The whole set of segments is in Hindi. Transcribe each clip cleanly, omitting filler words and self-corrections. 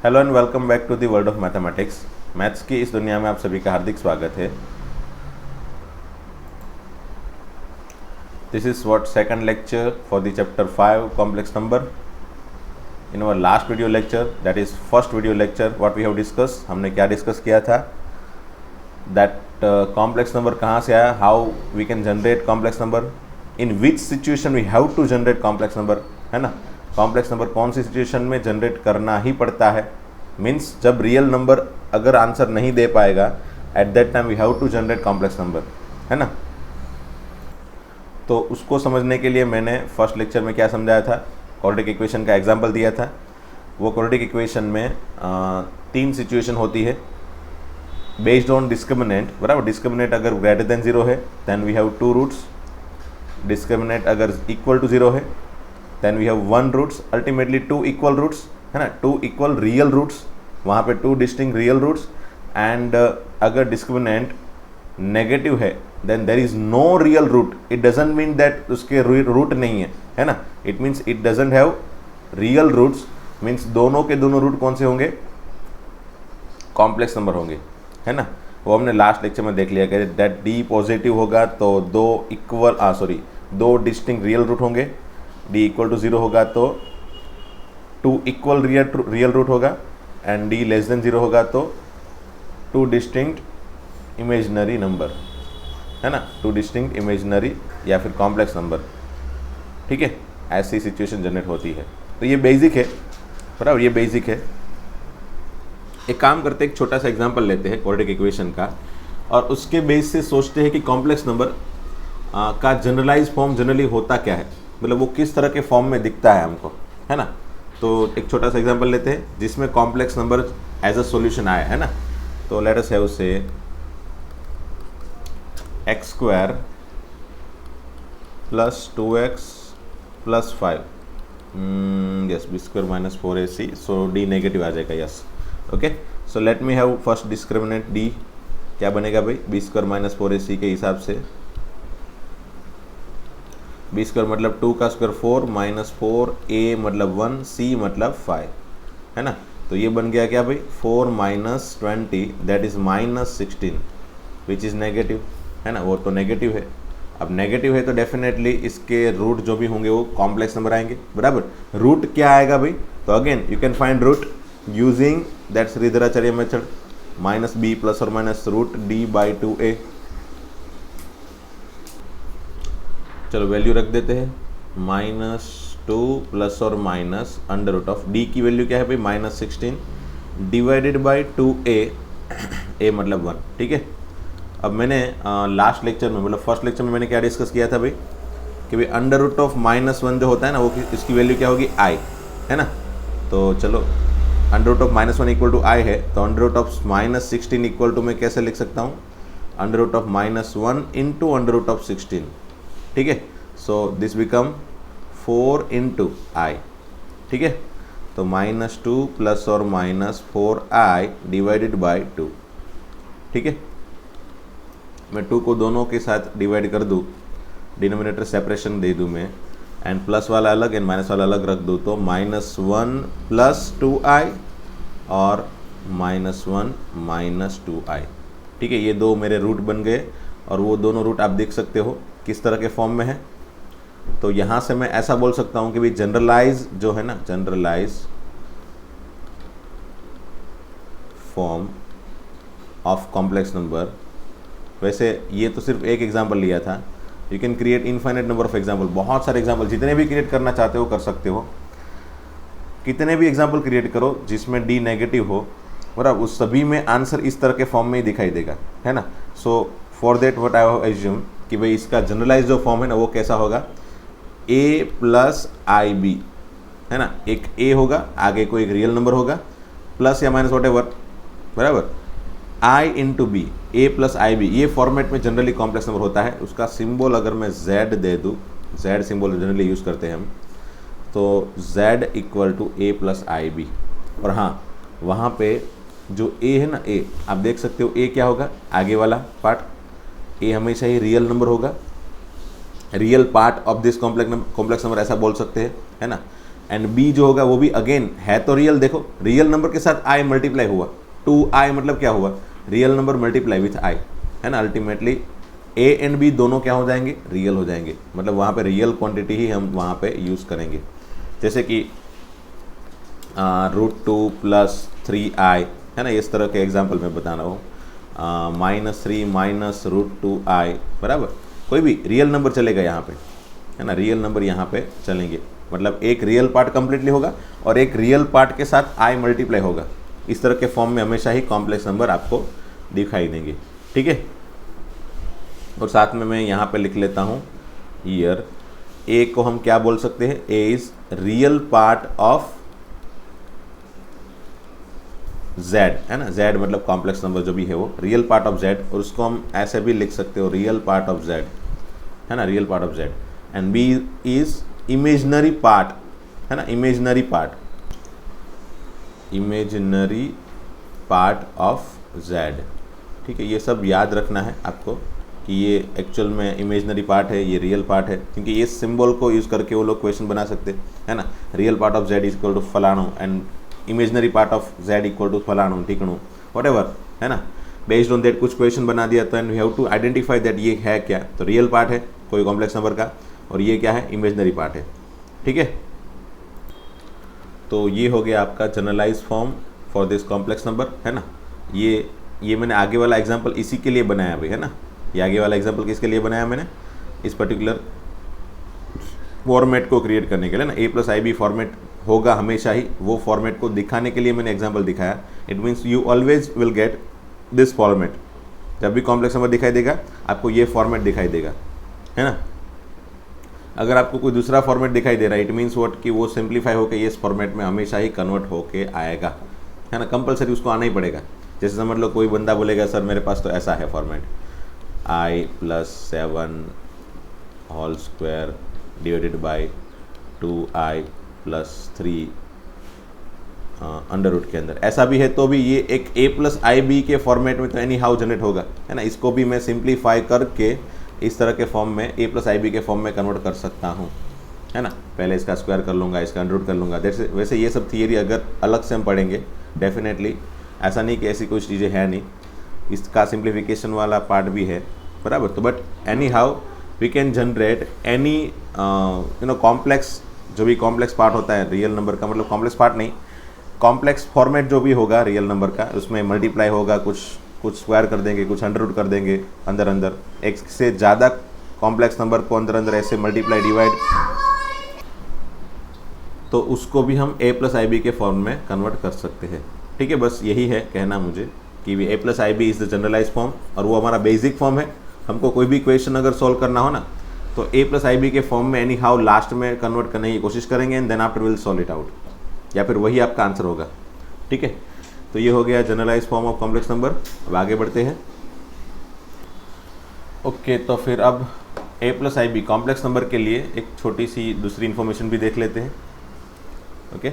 Hello and welcome back to the world of mathematics. Maths की इस दुनिया में आप सभी का हार्दिक स्वागत है। This is what second lecture for the chapter 5 complex number. In our last video lecture, that is first video lecture, what we have discuss, हमने क्या डिस्कस किया था, दैट कॉम्प्लेक्स नंबर कहाँ से आया, how we can generate complex number, in which situation we have to generate complex number, है ना। कॉम्प्लेक्स नंबर कौन सी सिचुएशन में जनरेट करना ही पड़ता है, मीन्स जब रियल नंबर अगर आंसर नहीं दे पाएगा, at that time we have to generate complex number, है ना। तो उसको समझने के लिए मैंने फर्स्ट लेक्चर में क्या समझाया था, क्वाड्रेटिक इक्वेशन का एग्जांपल दिया था। वो क्वाड्रेटिक इक्वेशन में तीन सिचुएशन होती है बेस्ड ऑन डिस्क्रिमिनेंट, बराबर। डिस्क्रिमिनेंट अगर ग्रेटर देन 0 है then we have 2 roots, discriminant अगर इक्वल टू 0 है then we have 1 roots, ultimately 2 equal roots, है ना, 2 इक्वल रियल रूट्स, वहाँ पे 2 डिस्टिंक्ट रियल रूट्स। एंड अगर डिस्क्रिमिनेंट नेगेटिव है then there is no real root. It doesn't mean that उसके रूट नहीं है ना, it means it doesn't have real roots, means दोनों के दोनों रूट कौन से होंगे, कॉम्प्लेक्स नंबर होंगे, है ना। वो हमने लास्ट लेक्चर में देख लिया कि दैट डी पॉजिटिव होगा तो दो डिस्टिंक्ट रियल रूट होंगे, डी इक्वल टू 0 होगा तो 2 इक्वल रियल रूट होगा, एंड डी लेस देन 0 होगा तो 2 डिस्टिंक्ट इमेजिनरी नंबर, है ना, 2 डिस्टिंक्ट इमेजिनरी या फिर कॉम्प्लेक्स नंबर, ठीक है। ऐसी सिचुएशन जनरेट होती है। तो ये बेसिक है, बराबर, ये बेसिक है। एक काम करते हैं, एक छोटा सा एग्जांपल लेते हैं क्वाड्रेटिक इक्वेशन का, और उसके बेस से सोचते हैं कि कॉम्प्लेक्स नंबर का जनरलाइज फॉर्म जनरली होता क्या है, मतलब वो किस तरह के फॉर्म में दिखता है हमको, है ना। तो एक छोटा सा एग्जांपल लेते हैं जिसमें complex number as a solution आया, है ना। तो let us have say x square plus 2x plus 5, yes, B square minus 4ac, so D negative आ जाएगा, yes, okay. So let me have first discriminant D, क्या बनेगा भाई, बी स्क्वायर माइनस 4ac के हिसाब से, बी स्क्वायर मतलब 2 का स्क्वायर 4 माइनस 4, ए मतलब 1, सी मतलब 5, है ना। तो ये बन गया क्या भाई, 4 minus 20 that is minus 16 which is negative, है ना। वो तो नेगेटिव है, अब नेगेटिव है तो डेफिनेटली इसके रूट जो भी होंगे वो कॉम्प्लेक्स नंबर आएंगे, बराबर। रूट क्या आएगा भाई, तो again you can find root using that Sridharacharya method, minus B plus और minus root D by 2a। चलो वैल्यू रख देते हैं, -2 प्लस और minus under root of D की वैल्यू क्या है भाई, -16 डिवाइडेड बाई 2a, a मतलब 1, ठीक है। अब मैंने लास्ट लेक्चर में, मतलब फर्स्ट लेक्चर में मैंने क्या डिस्कस किया था भाई, कि भाई अंडर रूट ऑफ -1 जो होता है ना, वो इसकी वैल्यू क्या होगी, i, है ना। तो चलो under root of -1 equal to i है, तो under root of -16 equal to मैं कैसे लिख सकता हूँ, under root of -1 into under root of 16, ठीक है। So this become 4 into i, ठीक है। तो -2 प्लस और माइनस 4i डिवाइडेड बाई 2, ठीक है। मैं 2 को दोनों के साथ डिवाइड कर दूँ, डिनोमिनेटर सेपरेशन दे दूँ मैं, एंड प्लस वाला अलग एंड माइनस वाला अलग रख दूँ, तो -1 प्लस 2i और -1 माइनस 2i, ठीक है। ये दो मेरे रूट बन गए, और वो दोनों रूट आप देख सकते हो किस तरह के फॉर्म में है। तो यहाँ से मैं ऐसा बोल सकता हूँ कि भाई जनरलाइज जो है ना, generalise form of complex number, वैसे ये तो सिर्फ एक एग्जांपल लिया था, you can create infinite number of example, बहुत सारे एग्जांपल, जितने भी क्रिएट करना चाहते हो कर सकते हो, कितने भी एग्जांपल क्रिएट करो जिसमें डी नेगेटिव हो, बराबर, उस सभी में आंसर इस तरह के फॉर्म में ही दिखाई देगा, है ना। So for that what I have assume कि भाई इसका जनरलाइज जो फॉर्म है ना, वो कैसा होगा, a प्लस आई बी, है ना, एक a होगा, आगे कोई एक रियल नंबर होगा, प्लस या माइनस वॉटेवर, बराबर, i into B, A plus i B, ये फॉर्मेट में जनरली कॉम्प्लेक्स नंबर होता है। उसका सिंबल अगर मैं z दे दूँ, z सिंबल जनरली यूज़ करते हैं हम, तो z equal to a plus i B, और हाँ वहाँ पे जो a है ना, a आप देख सकते हो, a क्या होगा, आगे वाला पार्ट, a हमेशा ही रियल नंबर होगा, real part of this complex number ऐसा बोल सकते हैं, है ना। एंड बी जो होगा वो भी अगेन है तो रियल, देखो रियल नंबर के साथ आई मल्टीप्लाई हुआ, 2i मतलब क्या हुआ, real number multiply with I, है ना। अल्टीमेटली ए एंड बी दोनों क्या हो जाएंगे, रियल हो जाएंगे, मतलब वहाँ पे रियल क्वांटिटी ही हम वहाँ पे यूज़ करेंगे। जैसे कि √2 + 3i, है ना, इस तरह के एग्जाम्पल मैं बता रहा हूँ। -3 - √2i बराबर, कोई भी रियल नंबर चलेगा यहाँ पे, है ना, रियल नंबर यहाँ पे चलेंगे, मतलब एक रियल पार्ट कंप्लीटली होगा और एक रियल पार्ट के साथ आई मल्टीप्लाई होगा। इस तरह के फॉर्म में हमेशा ही कॉम्प्लेक्स नंबर आपको दिखाई देंगे, ठीक है। और साथ में मैं यहाँ पे लिख लेता हूँ ईयर, ए को हम क्या बोल सकते हैं, A is real part of Z, है ना, जेड मतलब कॉम्प्लेक्स नंबर जो भी है वो रियल पार्ट ऑफ जेड, और उसको हम ऐसे भी लिख सकते हो रियल पार्ट ऑफ जेड, है ना, real part of Z. And B is imaginary part, है ना, इमेजिनरी पार्ट ऑफ जेड, ठीक है। ये सब याद रखना है आपको कि ये एक्चुअल में इमेजिनरी पार्ट है, ये रियल पार्ट है, क्योंकि ये सिंबल को यूज़ करके वो लोग क्वेश्चन बना सकते हैं, है ना। Real part of Z is equal to फलाणो and imaginary part of Z equal to फलाणो टिकणो व्हाटएवर, है ना। बेस्ड ऑन दैट कुछ क्वेश्चन बना दिया तो and we have to identify that ये है क्या, तो रियल पार्ट है कोई कॉम्प्लेक्स नंबर का और ये क्या है, इमेजिनरी पार्ट है, ठीक है। तो ये हो गया आपका generalise form for this complex number, है ना। ये मैंने आगे वाला एग्जांपल इसी के लिए बनाया भाई, है ना। ये आगे वाला एग्जांपल किसके लिए बनाया मैंने, इस पर्टिकुलर फॉर्मेट को क्रिएट करने के लिए ना। a+ib फॉर्मेट होगा हमेशा ही, वो फॉर्मेट को दिखाने के लिए मैंने एग्जांपल दिखाया। It means you always will get this format, जब भी कॉम्प्लेक्स नंबर दिखाई देगा आपको ये फॉर्मेट दिखाई देगा, है ना। अगर आपको कोई दूसरा फॉर्मेट दिखाई दे रहा है, इट मीन्स व्हाट कि वो सिंप्लीफाई होकर ये इस फॉर्मेट में हमेशा ही कन्वर्ट होके आएगा, है ना। कंपलसरी उसको आना ही पड़ेगा। जैसे समझ लो कोई बंदा बोलेगा सर मेरे पास तो ऐसा है format, i+7 whole square divided by 2i + 3 under root के अंदर, ऐसा भी है तो भी ये एक a+ib के फॉर्मेट में तो एनी हाउ जनरेट होगा, है ना। इसको भी मैं सिंप्लीफाई करके इस तरह के फॉर्म में a+ib के फॉर्म में कन्वर्ट कर सकता हूँ, है ना। पहले इसका स्क्वायर कर लूँगा, इसका अंडर रूट कर लूँगा। वैसे ये सब थियरी अगर अलग से हम पढ़ेंगे डेफिनेटली, ऐसा नहीं कि ऐसी कुछ चीज़ें है नहीं, इसका सिंप्लीफिकेशन वाला पार्ट भी है बराबर। तो but anyhow we can generate any complex, जो भी कॉम्प्लेक्स पार्ट होता है रियल नंबर का, मतलब कॉम्प्लेक्स पार्ट नहीं, कॉम्प्लेक्स फॉर्मेट जो भी होगा रियल नंबर का, उसमें मल्टीप्लाई होगा, कुछ स्क्वायर कर देंगे, कुछ अंडर रूट कर देंगे, अंदर एक से ज़्यादा कॉम्प्लेक्स नंबर को अंदर ऐसे मल्टीप्लाई डिवाइड, तो उसको भी हम a+ib के फॉर्म में कन्वर्ट कर सकते हैं, ठीक है। बस यही है कहना मुझे कि a+ib is the generalise form, और वो हमारा बेसिक फॉर्म है। हमको कोई भी क्वेश्चन अगर सॉल्व करना हो ना तो a+ib के फॉर्म में एनी हाउ लास्ट में कन्वर्ट करने की कोशिश करेंगे and then after will solve it out, या फिर वही आपका आंसर होगा, ठीक है। तो ये हो गया generalise form of complex number. अब आगे बढ़ते हैं। ओके, तो फिर अब a+ib कॉम्प्लेक्स नंबर के लिए एक छोटी सी दूसरी इन्फॉर्मेशन भी देख लेते हैं। ओके,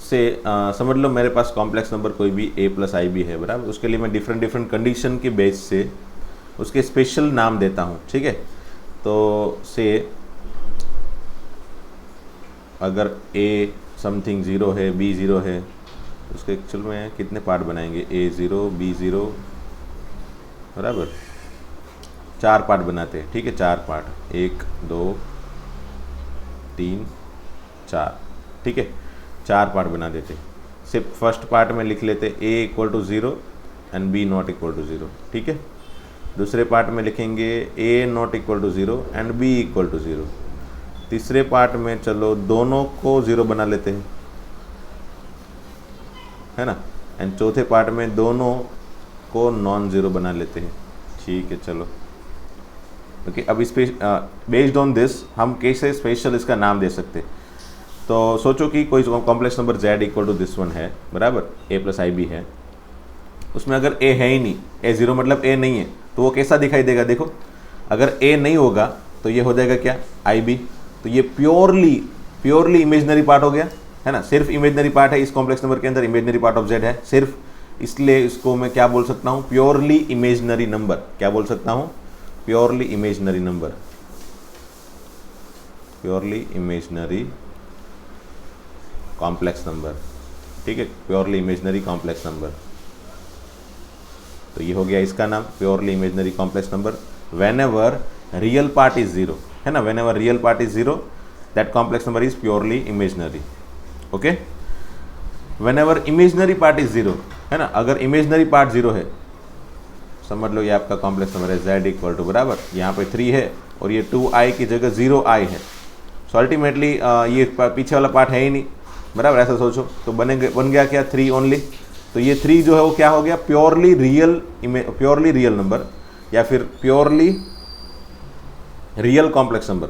से समझ लो मेरे पास कॉम्प्लेक्स नंबर कोई भी a+ib है बराबर, उसके लिए मैं डिफरेंट कंडीशन के बेस से उसके स्पेशल नाम देता हूँ, ठीक है। तो से अगर a समथिंग 0 है, b 0 है, उसके एक्चुअल में कितने पार्ट बनाएंगे, a 0 b 0 बराबर, 4 पार्ट बनाते हैं, ठीक है। 4 पार्ट, 1 2 3 4, ठीक है, 4 पार्ट बना देते। सिर्फ फर्स्ट पार्ट में लिख लेते a = 0 एंड b ≠ 0, ठीक है। दूसरे पार्ट में लिखेंगे a ≠ 0 एंड b = 0। तीसरे पार्ट में चलो दोनों को 0 बना लेते हैं, है ना। एंड चौथे पार्ट में दोनों को नॉन ज़ीरो बना लेते हैं, ठीक है। चलो ओके, अब इस पे बेस्ड ऑन दिस हम कैसे स्पेशल इसका नाम दे सकते। तो सोचो कि कोई complex number z = this one है बराबर, a+ib है, उसमें अगर a है ही नहीं, a 0 मतलब a नहीं है, तो वो कैसा दिखाई देगा। देखो अगर a नहीं होगा तो ये हो जाएगा क्या, ib। तो ये प्योरली इमेजिनरी पार्ट हो गया, है ना। सिर्फ इमेजिनरी पार्ट है इस कॉम्प्लेक्स नंबर के अंदर, इमेजिनरी पार्ट ऑफ z है सिर्फ, इसलिए इसको मैं क्या बोल सकता हूँ, प्योरली इमेजिनरी नंबर। क्या बोल सकता हूँ, purely imaginary number, purely imaginary complex number, ठीक है, प्योरली इमेजनरी कॉम्प्लेक्स नंबर। तो ये हो गया इसका नाम, purely imaginary complex number. When ever real part is zero, है ना, when ever real part is zero that complex number is purely imaginary. Okay, when ever imaginary part is zero, है ना, अगर इमेजनरी पार्ट जीरो है समझ लो ये आपका कॉम्प्लेक्स नंबर है z इक्वल टू बराबर, यहाँ पे 3 है और ये 2i की जगह 0i है। सो अल्टीमेटली ये पीछे वाला पार्ट है ही नहीं, बराबर, ऐसा सोचो। तो बन गया क्या 3 ओनली। तो ये 3 जो है वो क्या हो गया, प्योरली रियल नंबर या फिर प्योरली रियल कॉम्प्लेक्स नंबर,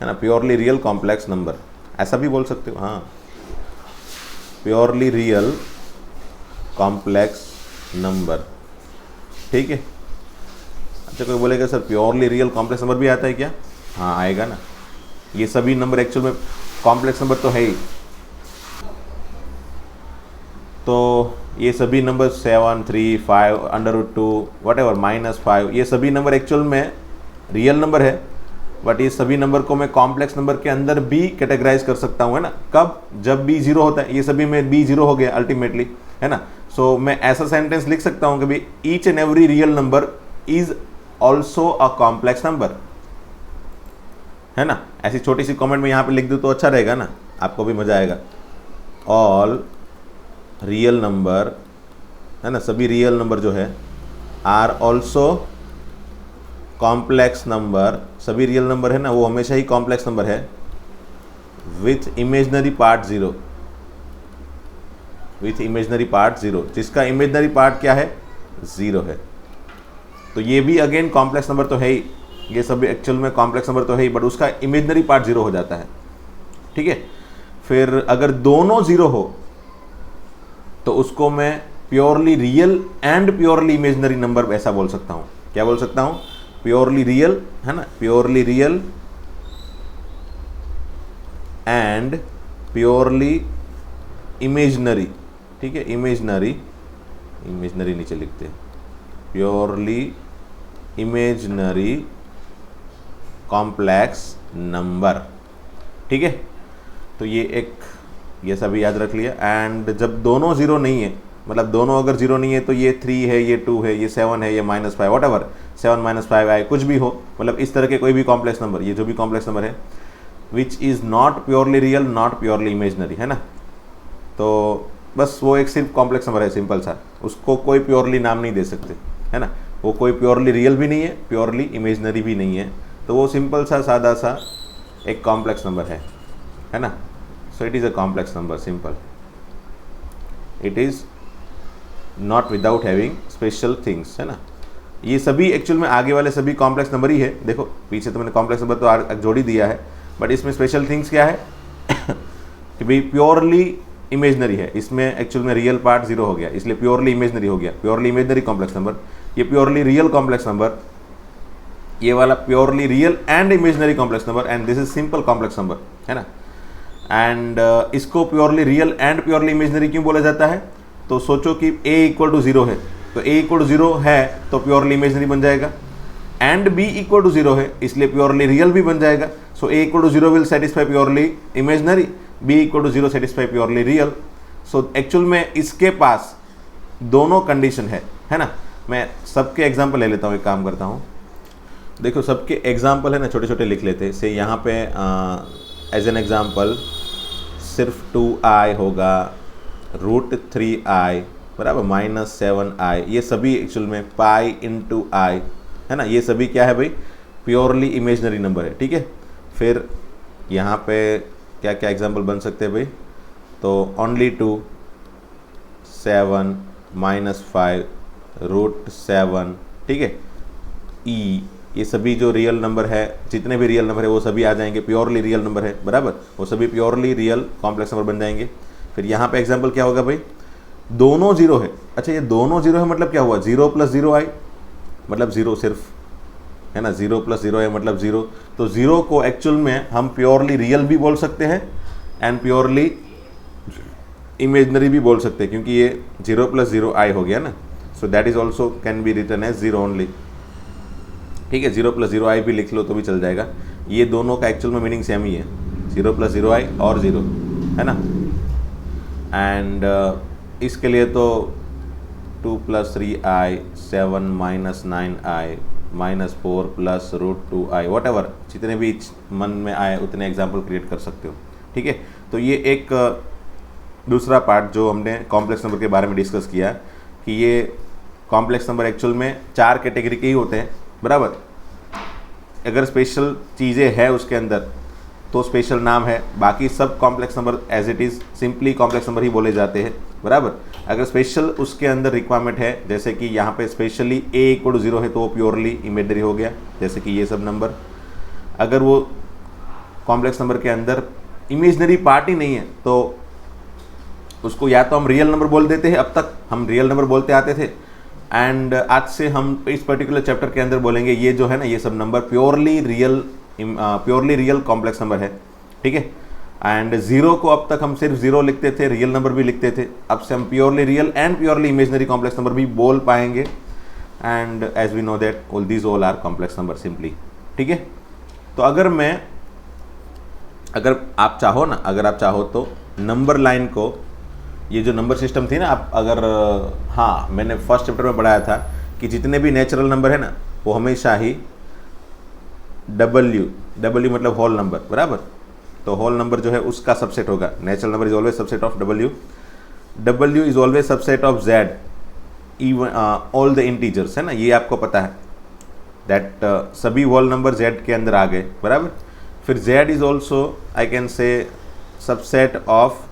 है ना, प्योरली रियल कॉम्प्लेक्स नंबर ऐसा भी बोल सकते हो। हाँ, प्योरली रियल कॉम्प्लेक्स नंबर, ठीक है। अच्छा, कोई बोलेगा sir purely real complex number भी आता है क्या? हाँ आएगा ना, ये सभी नंबर एक्चुअल में कॉम्प्लेक्स नंबर तो है ही। तो ये सभी नंबर 7, 3, 5, √2 वट एवर -5, ये सभी नंबर एक्चुअल में रियल नंबर है, बट ये सभी नंबर को मैं कॉम्प्लेक्स नंबर के अंदर भी कैटेगराइज कर सकता हूँ, है ना। कब? जब b 0 होता है, ये सभी में b 0 हो गया अल्टीमेटली, है ना। सो मैं ऐसा सेंटेंस लिख सकता हूँ कि भाई each and every real number is also a complex number, है ना। ऐसी छोटी सी कमेंट में यहाँ पे लिख दूँ तो अच्छा रहेगा ना, आपको भी मजा आएगा। ऑल रियल नंबर, है ना, सभी रियल नंबर जो है आर ऑल्सो कॉम्प्लेक्स नंबर, सभी रियल नंबर है ना वो हमेशा ही कॉम्प्लेक्स नंबर है with imaginary part 0, with imaginary part 0, जिसका इमेजनरी पार्ट क्या है, 0 है। तो ये भी अगेन कॉम्प्लेक्स नंबर तो है ही, ये सभी एक्चुअल में कॉम्प्लेक्स नंबर तो है ही, बट उसका इमेजनरी पार्ट 0 हो जाता है, ठीक है। फिर अगर दोनों 0 हो तो उसको मैं purely real and purely imaginary number ऐसा बोल सकता हूँ। क्या बोल सकता हूँ? प्योरली रियल, है ना, purely real and purely imaginary, ठीक है, इमेजनरी नीचे लिखते हैं, प्योरली इमेजनरी कॉम्प्लेक्स नंबर, ठीक है। तो ये सभी याद रख लिया। एंड जब दोनों 0 नहीं है, मतलब दोनों अगर 0 नहीं है तो ये 3 है, ये 2 है, ये 7 है, ये -5, वट एवर 7 - 5 आए, कुछ भी हो, मतलब इस तरह के कोई भी कॉम्प्लेक्स नंबर, ये जो भी कॉम्प्लेक्स नंबर है which is not purely real, not purely imaginary, है ना। तो बस वो एक सिर्फ कॉम्प्लेक्स नंबर है, सिंपल सा, उसको कोई प्योरली नाम नहीं दे सकते, है ना। वो कोई प्योरली रियल भी नहीं है, प्योरली इमेजनरी भी नहीं है, तो वो सिंपल सा सादा सा एक कॉम्प्लेक्स नंबर है ना। So it is a complex number, simple, it is not without having special things, है ना। ये सभी एक्चुअल में आगे वाले सभी कॉम्प्लेक्स नंबर ही है। देखो पीछे तो मैंने कॉम्प्लेक्स नंबर तो जोड़ ही दिया है, बट इसमें स्पेशल थिंग्स क्या है कि भाई प्योरली इमेजनरी है, इसमें एक्चुअल में रियल पार्ट 0 हो गया, इसलिए प्योरली इमेजनरी हो गया, प्योरली इमेजनरी कॉम्प्लेक्स नंबर। ये प्योरली रियल कॉम्प्लेक्स नंबर, ये वाला purely real and imaginary complex number, and this is simple complex number, है ना। एंड इसको purely real and purely imaginary क्यों बोला जाता है? तो सोचो कि a इक्वल टू 0 है, तो a इक्वल टू 0 है तो प्योरली इमेजनरी बन जाएगा, एंड b इक्वल टू 0 है इसलिए प्योरली रियल भी बन जाएगा। So a equal to 0 will satisfy purely imaginary, b equal to 0 satisfy purely real. So actual में इसके पास दोनों कंडीशन है ना। मैं सबके एग्जाम्पल ले लेता हूँ, एक काम करता हूँ, देखो सबके एग्जाम्पल है ना, छोटे छोटे लिख लेते हैं। से यहाँ पे एज एन एग्जाम्पल सिर्फ 2i होगा, √3i बराबर -7i, ये सभी एक्चुअल में पाई इंटू आई, है ना। ये सभी क्या है भाई? प्योरली इमेजनरी नंबर है, ठीक है। फिर यहाँ पे क्या क्या एग्जाम्पल बन सकते हैं भाई? तो ओनली 2, 7, -5, √7, ठीक है। ई, ये सभी जो रियल नंबर है, जितने भी रियल नंबर है वो सभी आ जाएंगे, प्योरली रियल नंबर है बराबर, वो सभी प्योरली रियल कॉम्प्लेक्स नंबर बन जाएंगे। फिर यहाँ पे एग्जाम्पल क्या होगा भाई? दोनों 0 है। अच्छा, ये दोनों 0 है मतलब क्या हुआ? 0 + 0i मतलब 0 सिर्फ, है ना। 0 + 0i मतलब 0, तो 0 को एक्चुअल में हम प्योरली रियल भी बोल सकते हैं एंड प्योरली इमेजनरी भी बोल सकते हैं, क्योंकि ये 0 + 0i हो गया ना। So that is also can be written as 0 only, ठीक है। 0 + 0i भी लिख लो तो भी चल जाएगा। ये दोनों का एक्चुअल में मीनिंग सेम ही है, 0 + 0i और 0, है ना। एंड इसके लिए तो 2 + 3i 7 - 9i -4 + √2i what ever, जितने भी मन में आए उतने एग्जाम्पल क्रिएट कर सकते हो। ठीक है, तो ये एक दूसरा पार्ट जो हमने कॉम्प्लेक्स नंबर के बारे में डिस्कस किया कि ये कॉम्प्लेक्स नंबर एक्चुअल में 4 कैटेगरी के ही होते हैं, बराबर। अगर स्पेशल चीज़ें हैं उसके अंदर तो स्पेशल नाम है, बाकी सब complex number as it is simply complex number ही बोले जाते हैं, बराबर। अगर स्पेशल उसके अंदर रिक्वायरमेंट है, जैसे कि यहाँ पे स्पेशली a = 0 है तो वो प्योरली इमेजनरी हो गया, जैसे कि ये सब नंबर। अगर वो कॉम्प्लेक्स नंबर के अंदर इमेजनरी पार्ट ही नहीं है तो उसको या तो हम रियल नंबर बोल देते हैं, अब तक हम रियल नंबर बोलते आते थे, एंड आज से हम इस पर्टिकुलर चैप्टर के अंदर बोलेंगे ये जो है ना, ये सब number purely real complex number है। ठीक है, एंड 0 को अब तक हम सिर्फ 0 लिखते थे, रियल नंबर भी लिखते थे, अब से हम purely real and purely imaginary complex number भी बोल पाएंगे, and as we know that all these all are complex number simply. ठीक है, तो अगर आप चाहो तो नंबर लाइन को, ये जो नंबर सिस्टम थी ना, आप अगर हाँ, मैंने फर्स्ट चैप्टर में पढ़ाया था कि जितने भी नेचुरल नंबर है ना वो हमेशा ही W मतलब होल नंबर, बराबर। तो होल नंबर जो है उसका सबसेट होगा। Natural number is always subset of W is always subset of Z, even all the integers, है ना, ये आपको पता है दैट सभी होल नंबर Z के अंदर आ गए, बराबर। फिर Z is also I can say subset of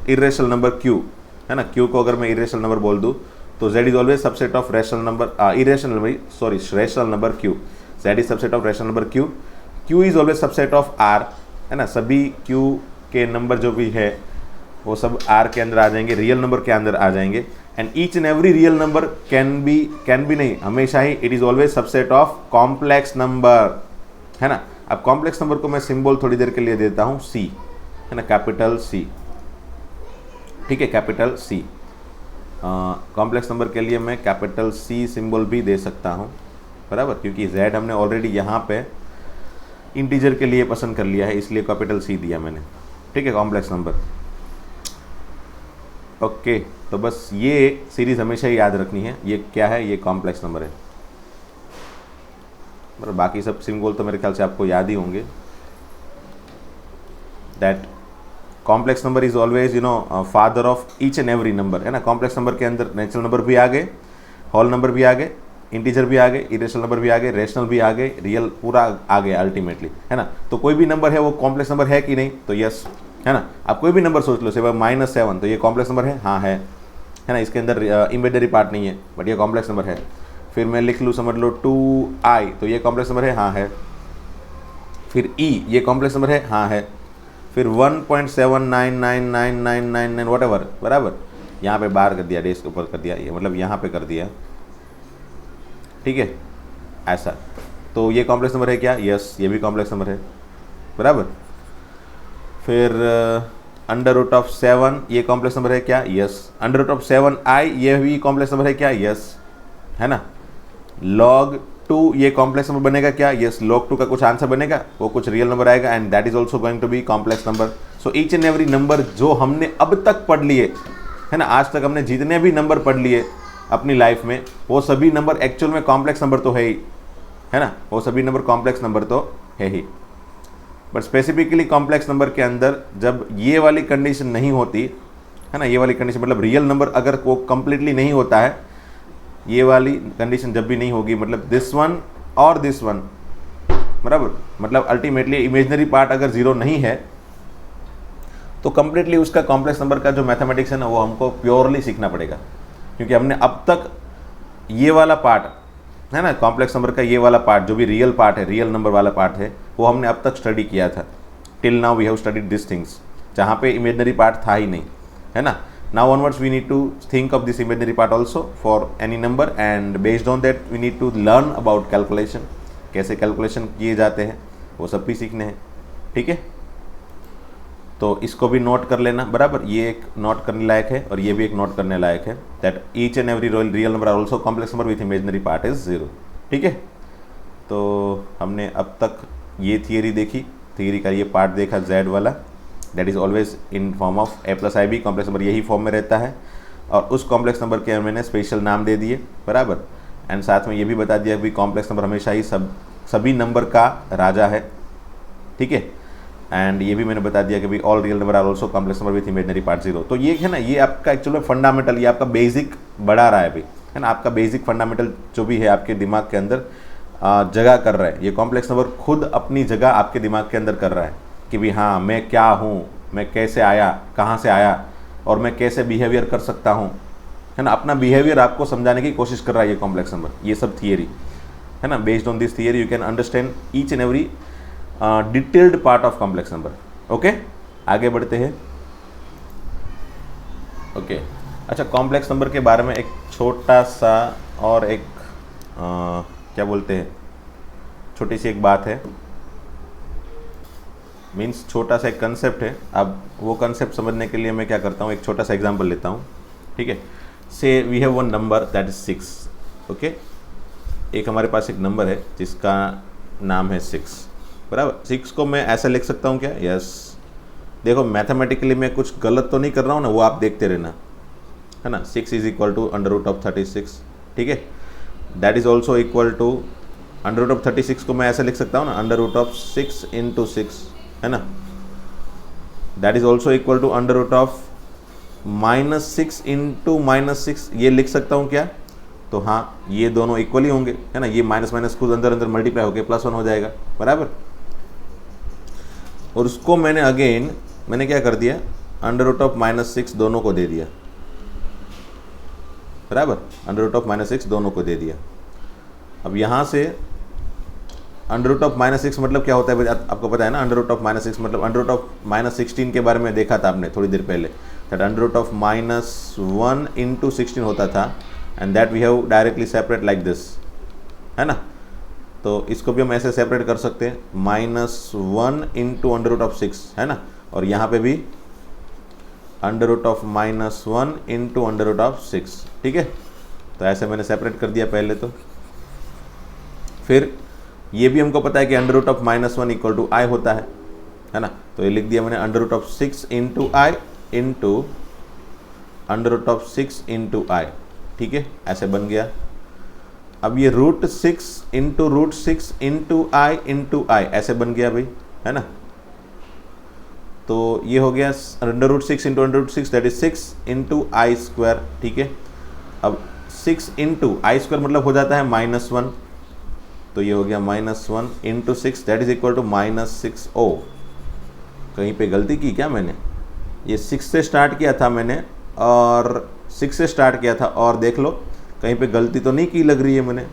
irrational number Q, है ना। Q को अगर मैं इरेशनल नंबर बोल दूँ तो Z is always subset of rational number Q। Z is subset of rational number Q is always subset of R, है ना। सभी Q के नंबर जो भी है वो सब R के अंदर आ जाएंगे, रियल नंबर के अंदर आ जाएंगे, and each and every real number can be नहीं, हमेशा ही it is always subset of complex number, है ना। अब कॉम्प्लेक्स नंबर को मैं सिंबल थोड़ी देर के लिए देता हूँ C, है ना, कैपिटल C। ठीक है, कैपिटल C। कॉम्प्लेक्स नंबर के लिए मैं कैपिटल C सिंबल भी दे सकता हूँ, बराबर, क्योंकि Z हमने ऑलरेडी यहाँ पे इंटीजर के लिए पसंद कर लिया है, इसलिए कैपिटल C दिया मैंने। ठीक है, कॉम्प्लेक्स नंबर। ओके, तो बस ये सीरीज हमेशा ही याद रखनी है, ये क्या है, ये कॉम्प्लेक्स नंबर है, बराबर। बाकी सब सिंबल तो मेरे ख्याल से आपको याद ही होंगे, that complex number is always father of each and every number, है ना। कॉम्प्लेक्स नंबर के अंदर नेचुरल नंबर भी आ गए, होल नंबर भी आ गए, इंटीजर भी आ गए, इरेशनल नंबर भी आ गए, रेशनल भी आ गए, रियल पूरा आ गया अल्टीमेटली, है ना। तो कोई भी नंबर है वो कॉम्प्लेक्स नंबर है कि नहीं, तो यस, है ना। आप कोई भी नंबर सोच लो, सिर्फ -7, तो ये कॉम्प्लेक्स नंबर है, हाँ है ना। इसके अंदर इमेजनरी पार्ट नहीं है, बट ये कॉम्प्लेक्स नंबर है। फिर मैं लिख लूँ, समझ लो 2i, तो ये कॉम्प्लेक्स नंबर है, हाँ है। फिर E, ये कॉम्प्लेक्स नंबर है, हाँ है। फिर 1.7999999 वट एवर, बराबर, यहाँ पे बार कर दिया, डेस्क के ऊपर कर दिया, ये मतलब यहाँ पे कर दिया, ठीक है, ऐसा। तो ये कॉम्प्लेक्स नंबर है क्या, यस, ये भी कॉम्प्लेक्स नंबर है, बराबर। फिर √7, ये कॉम्प्लेक्स नंबर है क्या, यस। √7i, ये भी कॉम्प्लेक्स नंबर है क्या, यस, है ना। log 2, ये कॉम्प्लेक्स नंबर बनेगा क्या, यस। log 2 का कुछ आंसर बनेगा, वो कुछ रियल नंबर आएगा, and that is also going to be complex number. So each and every number जो हमने अब तक पढ़ लिए, है ना, आज तक हमने जितने भी नंबर पढ़ लिए अपनी लाइफ में, वो सभी नंबर एक्चुअल में कॉम्प्लेक्स नंबर तो है ही, है ना। वो सभी नंबर कॉम्प्लेक्स नंबर तो है ही, बट स्पेसिफिकली कॉम्प्लेक्स नंबर के अंदर जब ये वाली कंडीशन नहीं होती, है ना, ये वाली कंडीशन मतलब रियल नंबर अगर वो कंप्लीटली नहीं होता है, ये वाली कंडीशन जब भी नहीं होगी, मतलब दिस वन और दिस वन, बराबर, मतलब अल्टीमेटली इमेजनरी पार्ट अगर 0 नहीं है तो कंप्लीटली उसका कॉम्प्लेक्स नंबर का जो मैथमेटिक्स है ना वो हमको प्योरली सीखना पड़ेगा, क्योंकि हमने अब तक ये वाला पार्ट, है ना, कॉम्प्लेक्स नंबर का ये वाला पार्ट जो भी रियल पार्ट है, रियल नंबर वाला पार्ट है, वो हमने अब तक स्टडी किया था। Till now we have studied this things, जहाँ पे इमेजनरी पार्ट था ही नहीं, है ना। Now onwards we need to think of this imaginary part also for any number, and based on that we need to learn about calculation, कैसे कैलकुलेशन किए जाते हैं वो सब भी सीखने हैं, ठीक है। तो इसको भी नोट कर लेना, बराबर, ये एक नोट करने लायक है और ये भी एक नोट करने लायक है, that each and every real number are also complex number with imaginary part is 0, ठीक है। तो हमने अब तक ये थियरी देखी, थियरी का ये पार्ट देखा Z वाला, that is always in form of A plus i B, complex number यही फॉर्म में रहता है। और उस कॉम्प्लेक्स नंबर के मैंने स्पेशल नाम दे दिए, बराबर। एंड साथ में ये भी बता दिया कि कॉम्प्लेक्स नंबर हमेशा ही सभी नंबर का राजा है, ठीक है। एंड ये भी मैंने बता दिया कि भाई all real number are also complex number with imaginary part 0। तो ये है ना, ये आपका एक्चुअल में फंडामेंटल, ये आपका बेसिक बढ़ा रहा है भाई, है ना। आपका बेसिक फंडामेंटल जो भी है आपके दिमाग के अंदर जगह कर रहा है। ये कॉम्प्लेक्स नंबर खुद अपनी जगह आपके दिमाग के अंदर कर रहा है कि भाई हाँ, मैं क्या हूँ, मैं कैसे आया, कहाँ से आया, और मैं कैसे बिहेवियर कर सकता हूँ, है ना। अपना बिहेवियर आपको समझाने की कोशिश कर रहा है ये कॉम्प्लेक्स नंबर, ये सब थियरी, है ना। Based on this theory you can understand each and every detailed part of complex number. Okay, आगे बढ़ते हैं। ओके, अच्छा, कॉम्प्लेक्स नंबर के बारे में एक छोटा सा और एक क्या बोलते हैं, छोटी सी एक बात है, मीन्स छोटा सा एक कंसेप्ट है। अब वो कंसेप्ट समझने के लिए मैं क्या करता हूँ, एक छोटा सा एग्जांपल लेता हूँ, ठीक है। Say we have one number that is 6। Okay, एक हमारे पास एक नंबर है जिसका नाम है 6, बराबर। 6 को मैं ऐसा लिख सकता हूँ क्या? यस। देखो मैथमेटिकली मैं कुछ गलत तो नहीं कर रहा हूँ ना, वो आप देखते रहना, है ना। 6 इज इक्वल टू √36, ठीक है। That is also equal to √36 को मैं ऐसा लिख सकता हूँ ना, √6 × 6, है ना। That is also equal to -6 × -6, ये लिख सकता हूँ क्या? तो हाँ, ये दोनों इक्वल ही होंगे, है ना। ये माइनस माइनस खुद अंदर अंदर मल्टीप्लाई होकर +1 हो जाएगा, बराबर। और उसको मैंने अगेन क्या कर दिया, √6 दोनों को दे दिया, बराबर। √6 दोनों को दे दिया। अब यहाँ से √6 मतलब क्या होता है आपको पता है ना। √6 मतलब √16 के बारे में देखा था आपने थोड़ी देर पहले, दैट √-1 × 16 होता था, and that we have directly separate like this, है ना। तो इसको भी हम ऐसे सेपरेट कर सकते हैं, -1 × √6, है ना। और यहाँ पे भी √-1 × √6, ठीक है। तो ऐसे मैंने सेपरेट कर दिया पहले। तो फिर ये भी हमको पता है कि √-1 = I होता है ना। तो ये लिख दिया मैंने √6 × I × √6 × I, ठीक है, ऐसे बन गया। अब ये √6 × √6 × I × I ऐसे बन गया भाई, है ना। तो ये हो गया √6 × √6 दैट इज 6 × I², ठीक है। अब 6 × I² मतलब हो जाता है -1, तो ये हो गया -1 × 6 दैट इज इक्वल टू -6। ओ, कहीं पे गलती की क्या मैंने? ये 6 से स्टार्ट किया था मैंने, और 6 से स्टार्ट किया था, और देख लो कहीं पे गलती तो नहीं की लग रही है मैंने,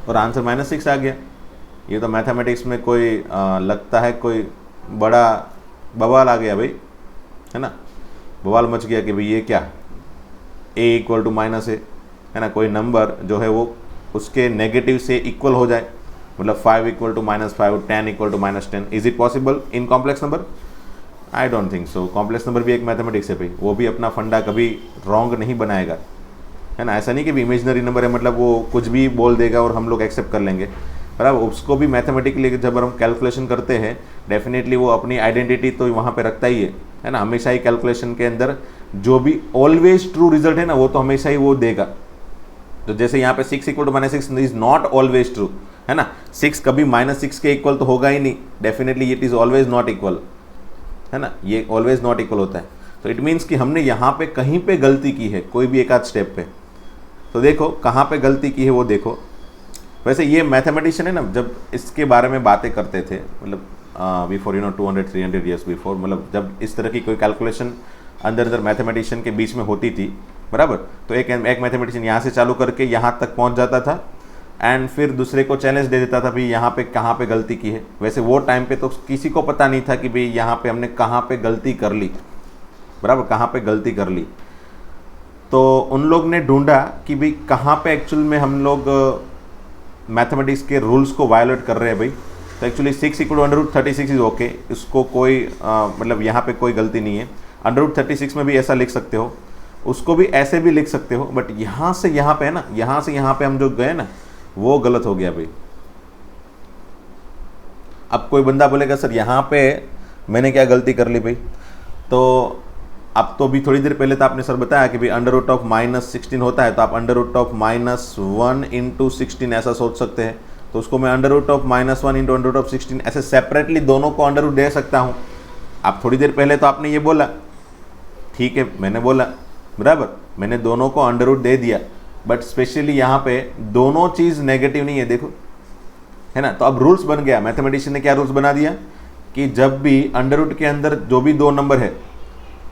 और आंसर -6 आ गया। ये तो मैथमेटिक्स में कोई लगता है कोई बड़ा बवाल आ गया भाई, है ना। बवाल मच गया कि भाई ये क्या, a = -a, है ना। कोई नंबर जो है वो उसके नेगेटिव से इक्वल हो जाए, मतलब 5 = -5, 10 = -10। Is it possible in complex number? I don't think so. Complex number भी एक मैथमेटिक्स है भाई, वो भी अपना फंडा कभी रॉन्ग नहीं बनाएगा, है ना। ऐसा नहीं कि भी इमेजनरी नंबर है मतलब वो कुछ भी बोल देगा और हम लोग एक्सेप्ट कर लेंगे, बराबर। उसको भी मैथमेटिकली जब हम कैलकुलेशन करते हैं, डेफिनेटली वो अपनी आइडेंटिटी तो वहाँ पे रखता ही है ना। हमेशा ही कैलकुलेशन के अंदर जो भी ऑलवेज ट्रू रिजल्ट है ना, वो तो हमेशा ही वो देगा। तो जैसे यहाँ पे 6 = -6 इज नॉट ऑलवेज ट्रू, है ना। 6 कभी -6 के इक्वल तो होगा ही नहीं, definitely it is always not equal, है ना। ये ऑलवेज नॉट इक्वल होता है। तो इट मीन्स कि हमने यहाँ पे कहीं पे गलती की है, कोई भी एक आध स्टेप पे। तो देखो कहाँ पे गलती की है वो देखो। वैसे ये मैथमेटिशियन है ना, जब इसके बारे में बातें करते थे, मतलब बिफोर 200-300 ईयर्स बिफोर, मतलब जब इस तरह की कोई कैलकुलेशन अंदर मैथमेटिशियन के बीच में होती थी, बराबर। तो एक मैथमेटिशियन यहाँ से चालू करके यहाँ तक पहुँच जाता था, एंड फिर दूसरे को चैलेंज दे देता था भाई यहाँ पे कहाँ पे गलती की है। वैसे वो टाइम पे तो किसी को पता नहीं था कि भाई यहाँ पे हमने कहाँ पे गलती कर ली, बराबर, कहाँ पे गलती कर ली। तो उन लोग ने ढूंढा कि भाई कहाँ पे एक्चुअल में हम लोग मैथमेटिक्स के रूल्स को वायोलेट कर रहे हैं भाई। तो एक्चुअली 6 = √36 इज ओके, इसको कोई मतलब यहाँ पे कोई गलती नहीं है। √36 में भी ऐसा लिख सकते हो, उसको भी ऐसे भी लिख सकते हो, बट यहाँ से यहाँ पे है ना, यहाँ से यहाँ पे हम जो गए ना, वो गलत हो गया भाई। अब कोई बंदा बोलेगा सर यहाँ पे मैंने क्या गलती कर ली भाई? तो अब तो अभी थोड़ी देर पहले तो आपने सर बताया कि भाई अंडर रूट ऑफ -16 होता है, तो आप अंडर रूट ऑफ -1 इंटू 16 ऐसा सोच सकते हैं। तो उसको मैं under root of -1 into under root of 16 ऐसे सेपरेटली दोनों को अंडर रूट दे सकता हूँ। आप थोड़ी देर पहले तो आपने ये बोला, ठीक है, मैंने बोला बराबर, मैंने दोनों को अंडर रूट दे दिया, बट स्पेशली यहाँ पे दोनों चीज़ नेगेटिव नहीं है, देखो, है ना। तो अब रूल्स बन गया, मैथमेटिशियन ने क्या रूल्स बना दिया कि जब भी अंडर रूट के अंदर जो भी दो नंबर है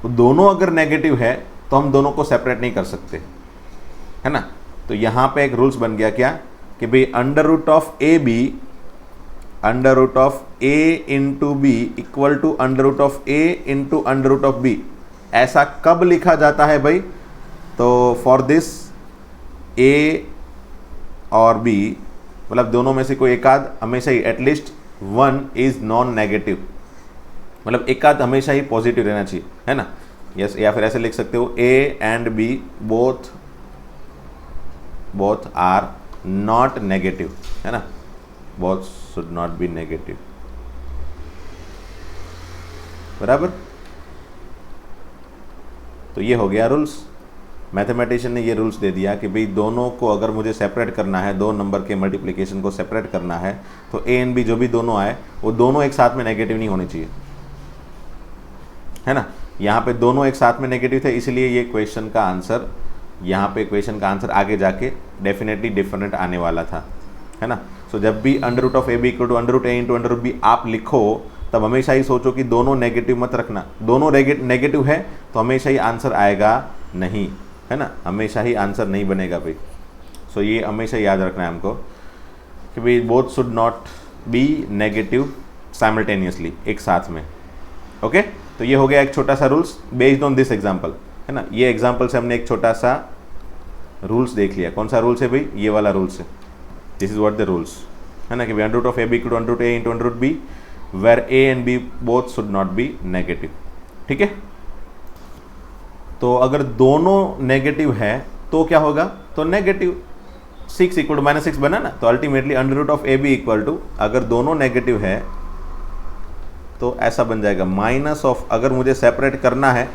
तो दोनों अगर नेगेटिव है तो हम दोनों को सेपरेट नहीं कर सकते, है ना। तो यहाँ पे एक रूल्स बन गया क्या कि भाई under root of A B, under root of A into B equal to under root of A into under root of B. ऐसा कब लिखा जाता है भाई? तो फॉर दिस ए और बी, मतलब दोनों में से कोई एक आध हमेशा ही at least one is non negative, मतलब एक आध हमेशा ही पॉजिटिव रहना चाहिए, है ना। यस, या फिर ऐसे लिख सकते हो A and B both are not negative, है ना, both should not be negative, बराबर। तो ये हो गया रूल्स। मैथमेटिशियन ने ये रूल्स दे दिया कि भाई दोनों को अगर मुझे सेपरेट करना है, दो नंबर के मल्टीप्लिकेशन को सेपरेट करना है, तो ए एंड बी जो भी दोनों आए वो दोनों एक साथ में नेगेटिव नहीं होने चाहिए, है ना। यहाँ पे दोनों एक साथ में नेगेटिव थे, इसलिए ये क्वेश्चन का आंसर, यहाँ पे क्वेश्चन का आंसर आगे जाके डेफिनेटली डिफरेंट आने वाला था, है ना। सो जब भी under root of A B equal to under root A into under root B आप लिखो, तब हमेशा ही सोचो कि दोनों नेगेटिव मत रखना। दोनों नेगेटिव है तो हमेशा ही आंसर आएगा नहीं, है ना, हमेशा ही आंसर नहीं बनेगा भाई। सो ये हमेशा याद रखना है हमको कि भाई both should not be negative simultaneously, एक साथ में। ओके, तो ये हो गया एक छोटा सा rules based on this example, है ना। ये एग्जाम्पल से हमने एक छोटा सा रूल्स देख लिया। कौन सा रूल्स है भाई? ये वाला रूल्स है। This is what the rules, है ना, कि under root of A B equal to under root A into under root B where A and B both should not be negative, ठीक है। तो अगर दोनों नेगेटिव है तो क्या होगा? तो नेगेटिव 6 इक्वल टू -6 बना ना, तो ultimately under root of A B equal to, अगर दोनों नेगेटिव है तो ऐसा बन जाएगा माइनस ऑफ, अगर मुझे सेपरेट करना है,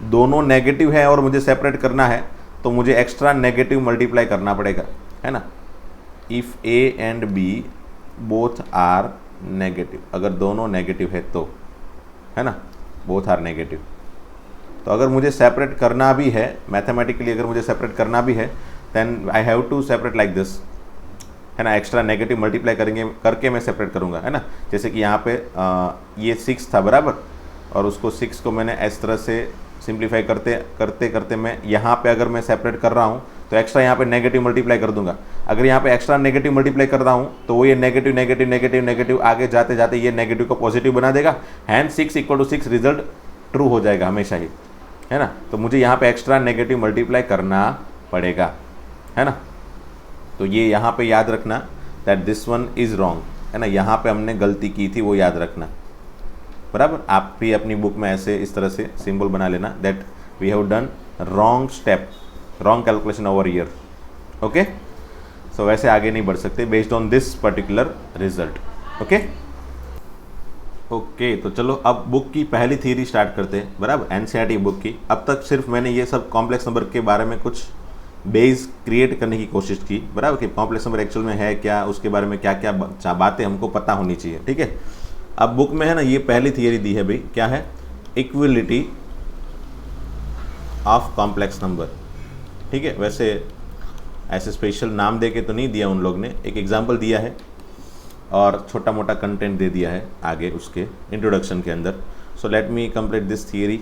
दोनों नेगेटिव है और मुझे सेपरेट करना है तो मुझे एक्स्ट्रा नेगेटिव मल्टीप्लाई करना पड़ेगा, है ना। If A and B both are negative, अगर दोनों नेगेटिव है तो, है ना, बोथ आर नेगेटिव। तो अगर मुझे सेपरेट करना भी है मैथमेटिकली, अगर मुझे सेपरेट करना भी है, then I have to separate like this, है ना, एक्स्ट्रा नेगेटिव मल्टीप्लाई करके मैं सेपरेट करूँगा, है ना। जैसे कि यहाँ पे ये 6 था बराबर, और उसको 6 को मैंने इस तरह से सिंप्लीफाई करते मैं यहाँ पे अगर मैं सेपरेट कर रहा हूँ तो एक्स्ट्रा यहाँ पे नेगेटिव मल्टीप्लाई कर दूंगा। अगर यहाँ पे एक्स्ट्रा नेगेटिव मल्टीप्लाई कर रहा हूँ तो वो ये नेगेटिव नेगेटिव नेगेटिव नेगेटिव आगे जाते जाते ये नेगेटिव को पॉजिटिव बना देगा, hence 6 equal to 6 result true हो जाएगा हमेशा ही, है ना। तो मुझे यहाँ पे एक्स्ट्रा नेगेटिव मल्टीप्लाई करना पड़ेगा, है ना। तो ये यहाँ पे याद रखना that this one is wrong, है ना, यहाँ पे हमने गलती की थी, वो याद रखना, बराबर। आप भी अपनी बुक में ऐसे इस तरह से सिंबल बना लेना that we have done wrong step, wrong calculation over year, okay. So वैसे आगे नहीं बढ़ सकते based on this particular result, okay. Okay, तो चलो अब बुक की पहली थ्योरी स्टार्ट करते हैं, बराबर, एनसीईआरटी बुक की। अब तक सिर्फ मैंने ये सब कॉम्प्लेक्स नंबर के बारे में कुछ बेस क्रिएट करने की कोशिश की, बराबर, कि कॉम्प्लेक्स नंबर एक्चुअल में है क्या, उसके बारे में क्या क्या बातें हमको पता होनी चाहिए, ठीक है। अब बुक में है ना ये पहली थियरी दी है भाई, क्या है? इक्विलिटी ऑफ कॉम्प्लेक्स नंबर, ठीक है। वैसे ऐसे स्पेशल नाम दे के तो नहीं दिया उन लोग ने, एक एग्जांपल दिया है और छोटा मोटा कंटेंट दे दिया है आगे उसके इंट्रोडक्शन के अंदर। सो let me complete this theory.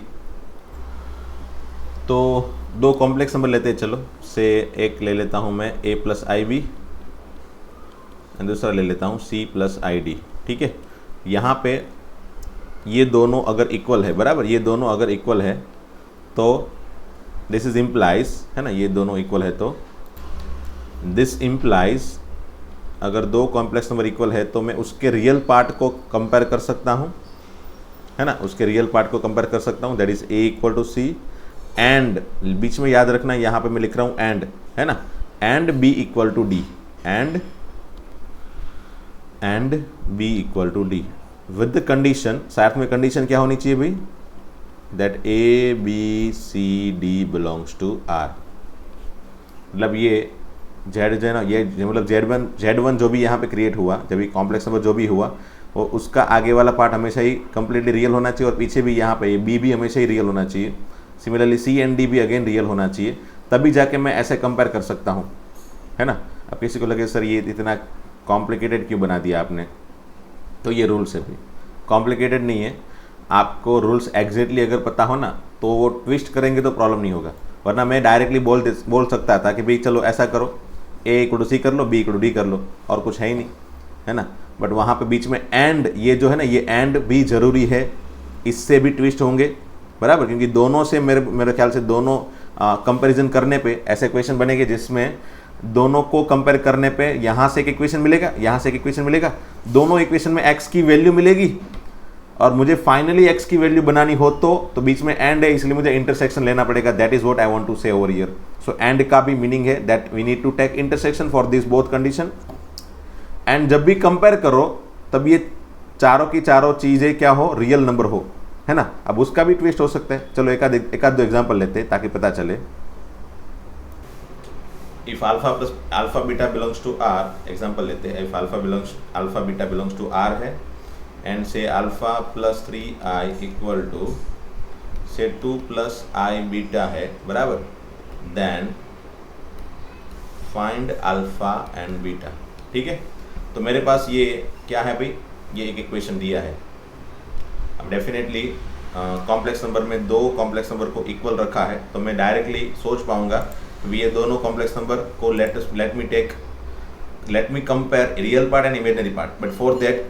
तो दो कॉम्प्लेक्स नंबर लेते हैं, चलो से एक ले लेता हूँ मैं a plus i B and दूसरा ले लेता हूँ c प्लस आई डी, ठीक है। यहाँ पे ये दोनों अगर इक्वल है, बराबर, ये दोनों अगर इक्वल है तो दिस इज इम्प्लाइज, है ना, ये दोनों इक्वल है तो दिस इम्प्लाइज, अगर दो कॉम्प्लेक्स नंबर इक्वल है तो मैं उसके रियल पार्ट को कंपेयर कर सकता हूँ, है ना, उसके रियल पार्ट को कंपेयर कर सकता हूँ, that is a equal to c and, बीच में याद रखना यहाँ पे मैं लिख रहा हूँ एंड, है ना, and b equal to D, and b equal to D with the condition, साथ में कंडीशन क्या होनी चाहिए भाई? That A B C D belongs to R, मतलब ये जेड जो है ना, ये मतलब Z1 जो भी यहाँ पे क्रिएट हुआ, जब भी कॉम्प्लेक्स नंबर जो भी हुआ, वो उसका आगे वाला पार्ट हमेशा ही कंप्लीटली रियल होना चाहिए और पीछे भी यहाँ पे बी भी हमेशा ही रियल होना चाहिए। सिमिलरली सी एंड डी भी अगेन रियल होना चाहिए, तभी जाके मैं ऐसे कंपेयर कर सकता हूँ, है ना। अब किसी को लगे सर ये इतना कॉम्प्लिकेटेड क्यों बना दिया आपने, तो ये रूल्स है भाई, कॉम्प्लिकेटेड नहीं है। आपको रूल्स एग्जैक्टली अगर पता हो ना तो वो ट्विस्ट करेंगे तो प्रॉब्लम नहीं होगा, वरना मैं डायरेक्टली बोल सकता था कि भाई चलो ऐसा करो, ए इक्वल टू सी कर लो, बी इक्वल टू डी कर लो, और कुछ है ही नहीं, है ना। बट वहाँ पे बीच में एंड, ये जो है ना, ये एंड भी ज़रूरी है, इससे भी ट्विस्ट होंगे, बराबर, क्योंकि दोनों से मेरे ख्याल से दोनों कंपैरिजन करने पे ऐसे क्वेश्चन बनेंगे जिसमें दोनों को कंपेयर करने पे यहाँ से एक इक्वेशन मिलेगा, यहाँ से एक इक्वेशन मिलेगा, दोनों इक्वेशन में x की वैल्यू मिलेगी, और मुझे फाइनली x की वैल्यू बनानी हो तो बीच में एंड है, इसलिए मुझे इंटरसेक्शन लेना पड़ेगा। That is what I want to say over here. So and का भी मीनिंग है that we need to take intersection for this both condition. And जब भी कंपेयर करो तब ये चारों की चारों चीजें क्या हो, रियल नंबर हो, है ना। अब उसका भी ट्विस्ट हो सकता है। चलो एक आध दो एग्जांपल लेते हैं ताकि पता चले। If alpha plus alpha beta belongs to R, example लेते हैं। If alpha beta belongs to R है and say alpha plus 3i equal to say 2 plus i beta है, बराबर, then find alpha and beta. ठीक है, तो मेरे पास ये क्या है भाई, ये एक इक्वेशन दिया है। अब डेफिनेटली कॉम्प्लेक्स नंबर में दो कॉम्प्लेक्स नंबर को इक्वल रखा है, तो मैं डायरेक्टली सोच पाऊंगा ये दोनों कॉम्प्लेक्स नंबर को let me compare real part and imaginary part. But for that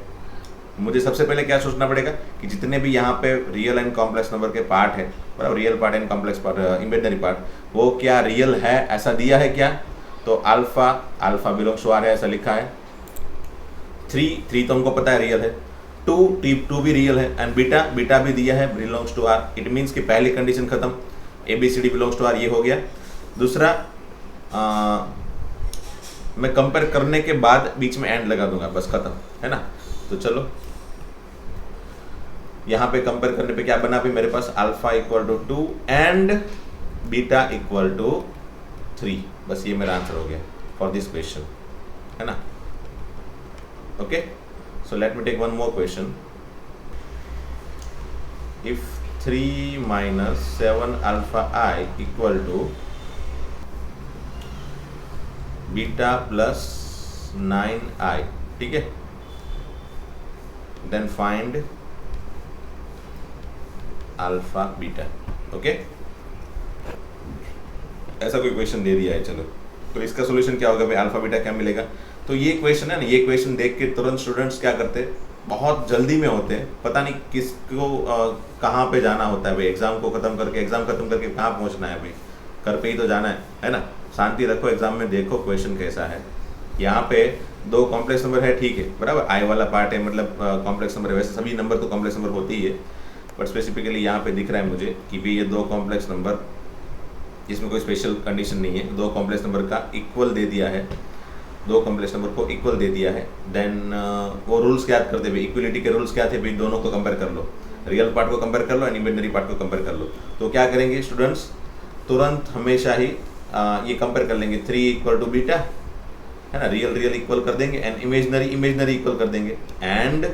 मुझे सबसे पहले क्या सोचना पड़ेगा कि जितने भी यहाँ पे रियल एंड कॉम्प्लेक्स नंबर के पार्ट है, बराबर, real part and complex part, imaginary part, वो क्या रियल है, ऐसा दिया है क्या। तो अल्फा बिलोंग्स टू आर है, ऐसा लिखा है। 3 तो हमको पता है रियल है, 2 भी रियल है, एंड बीटा भी दिया है, belongs to R. It means कि पहली कंडीशन खत्म, ABCD बिलोंग्स टू आर, ये हो गया। दूसरा, मैं कंपेयर करने के बाद बीच में एंड लगा दूंगा, बस खत्म, है ना। तो चलो यहां पे कंपेयर करने पे क्या बना भी मेरे पास, alpha equal to 2 and beta equal to 3, बस ये मेरा आंसर हो गया फॉर दिस क्वेश्चन, है ना। Okay, so let me take one more question. If 3 minus 7 alpha I equal to beta plus 9i, ठीक है, then find alpha beta. Okay, ऐसा कोई क्वेश्चन दे दिया है, चलो तो इसका सॉल्यूशन क्या होगा भाई, अल्फा बीटा क्या मिलेगा। तो ये क्वेश्चन है ना, ये क्वेश्चन देख के तुरंत स्टूडेंट्स क्या करते, बहुत जल्दी में होते हैं, पता नहीं किसको कहाँ पे जाना होता है भाई, एग्जाम खत्म करके कहाँ पहुँचना है भाई, घर पे ही तो जाना है ना। शांति रखो, एग्जाम में देखो क्वेश्चन कैसा है। यहाँ पे दो कॉम्प्लेक्स नंबर है, ठीक है, बराबर, आई वाला पार्ट है, मतलब कॉम्प्लेक्स नंबर है। वैसे सभी नंबर तो कॉम्प्लेक्स नंबर होती ही है, बट स्पेसिफिकली यहाँ पे दिख रहा है मुझे कि भी ये दो कॉम्प्लेक्स नंबर, जिसमें कोई स्पेशल कंडीशन नहीं है, दो कॉम्प्लेक्स नंबर का इक्वल दे दिया है, दो कॉम्प्लेक्स नंबर को इक्वल दे दिया है। देन वो रूल्स क्या करते भाई, इक्वलिटी के रूल्स क्या थे भाई, दोनों को कंपेयर कर लो, रियल पार्ट को कंपेयर कर लो एंड इमेजिनरी पार्ट को कंपेयर कर लो। तो क्या करेंगे स्टूडेंट्स, तुरंत हमेशा ही ये कंपेयर कर लेंगे, 3 इक्वल टू बीटा, है ना, रियल इक्वल कर देंगे एंड इमेजिनरी इक्वल कर देंगे, and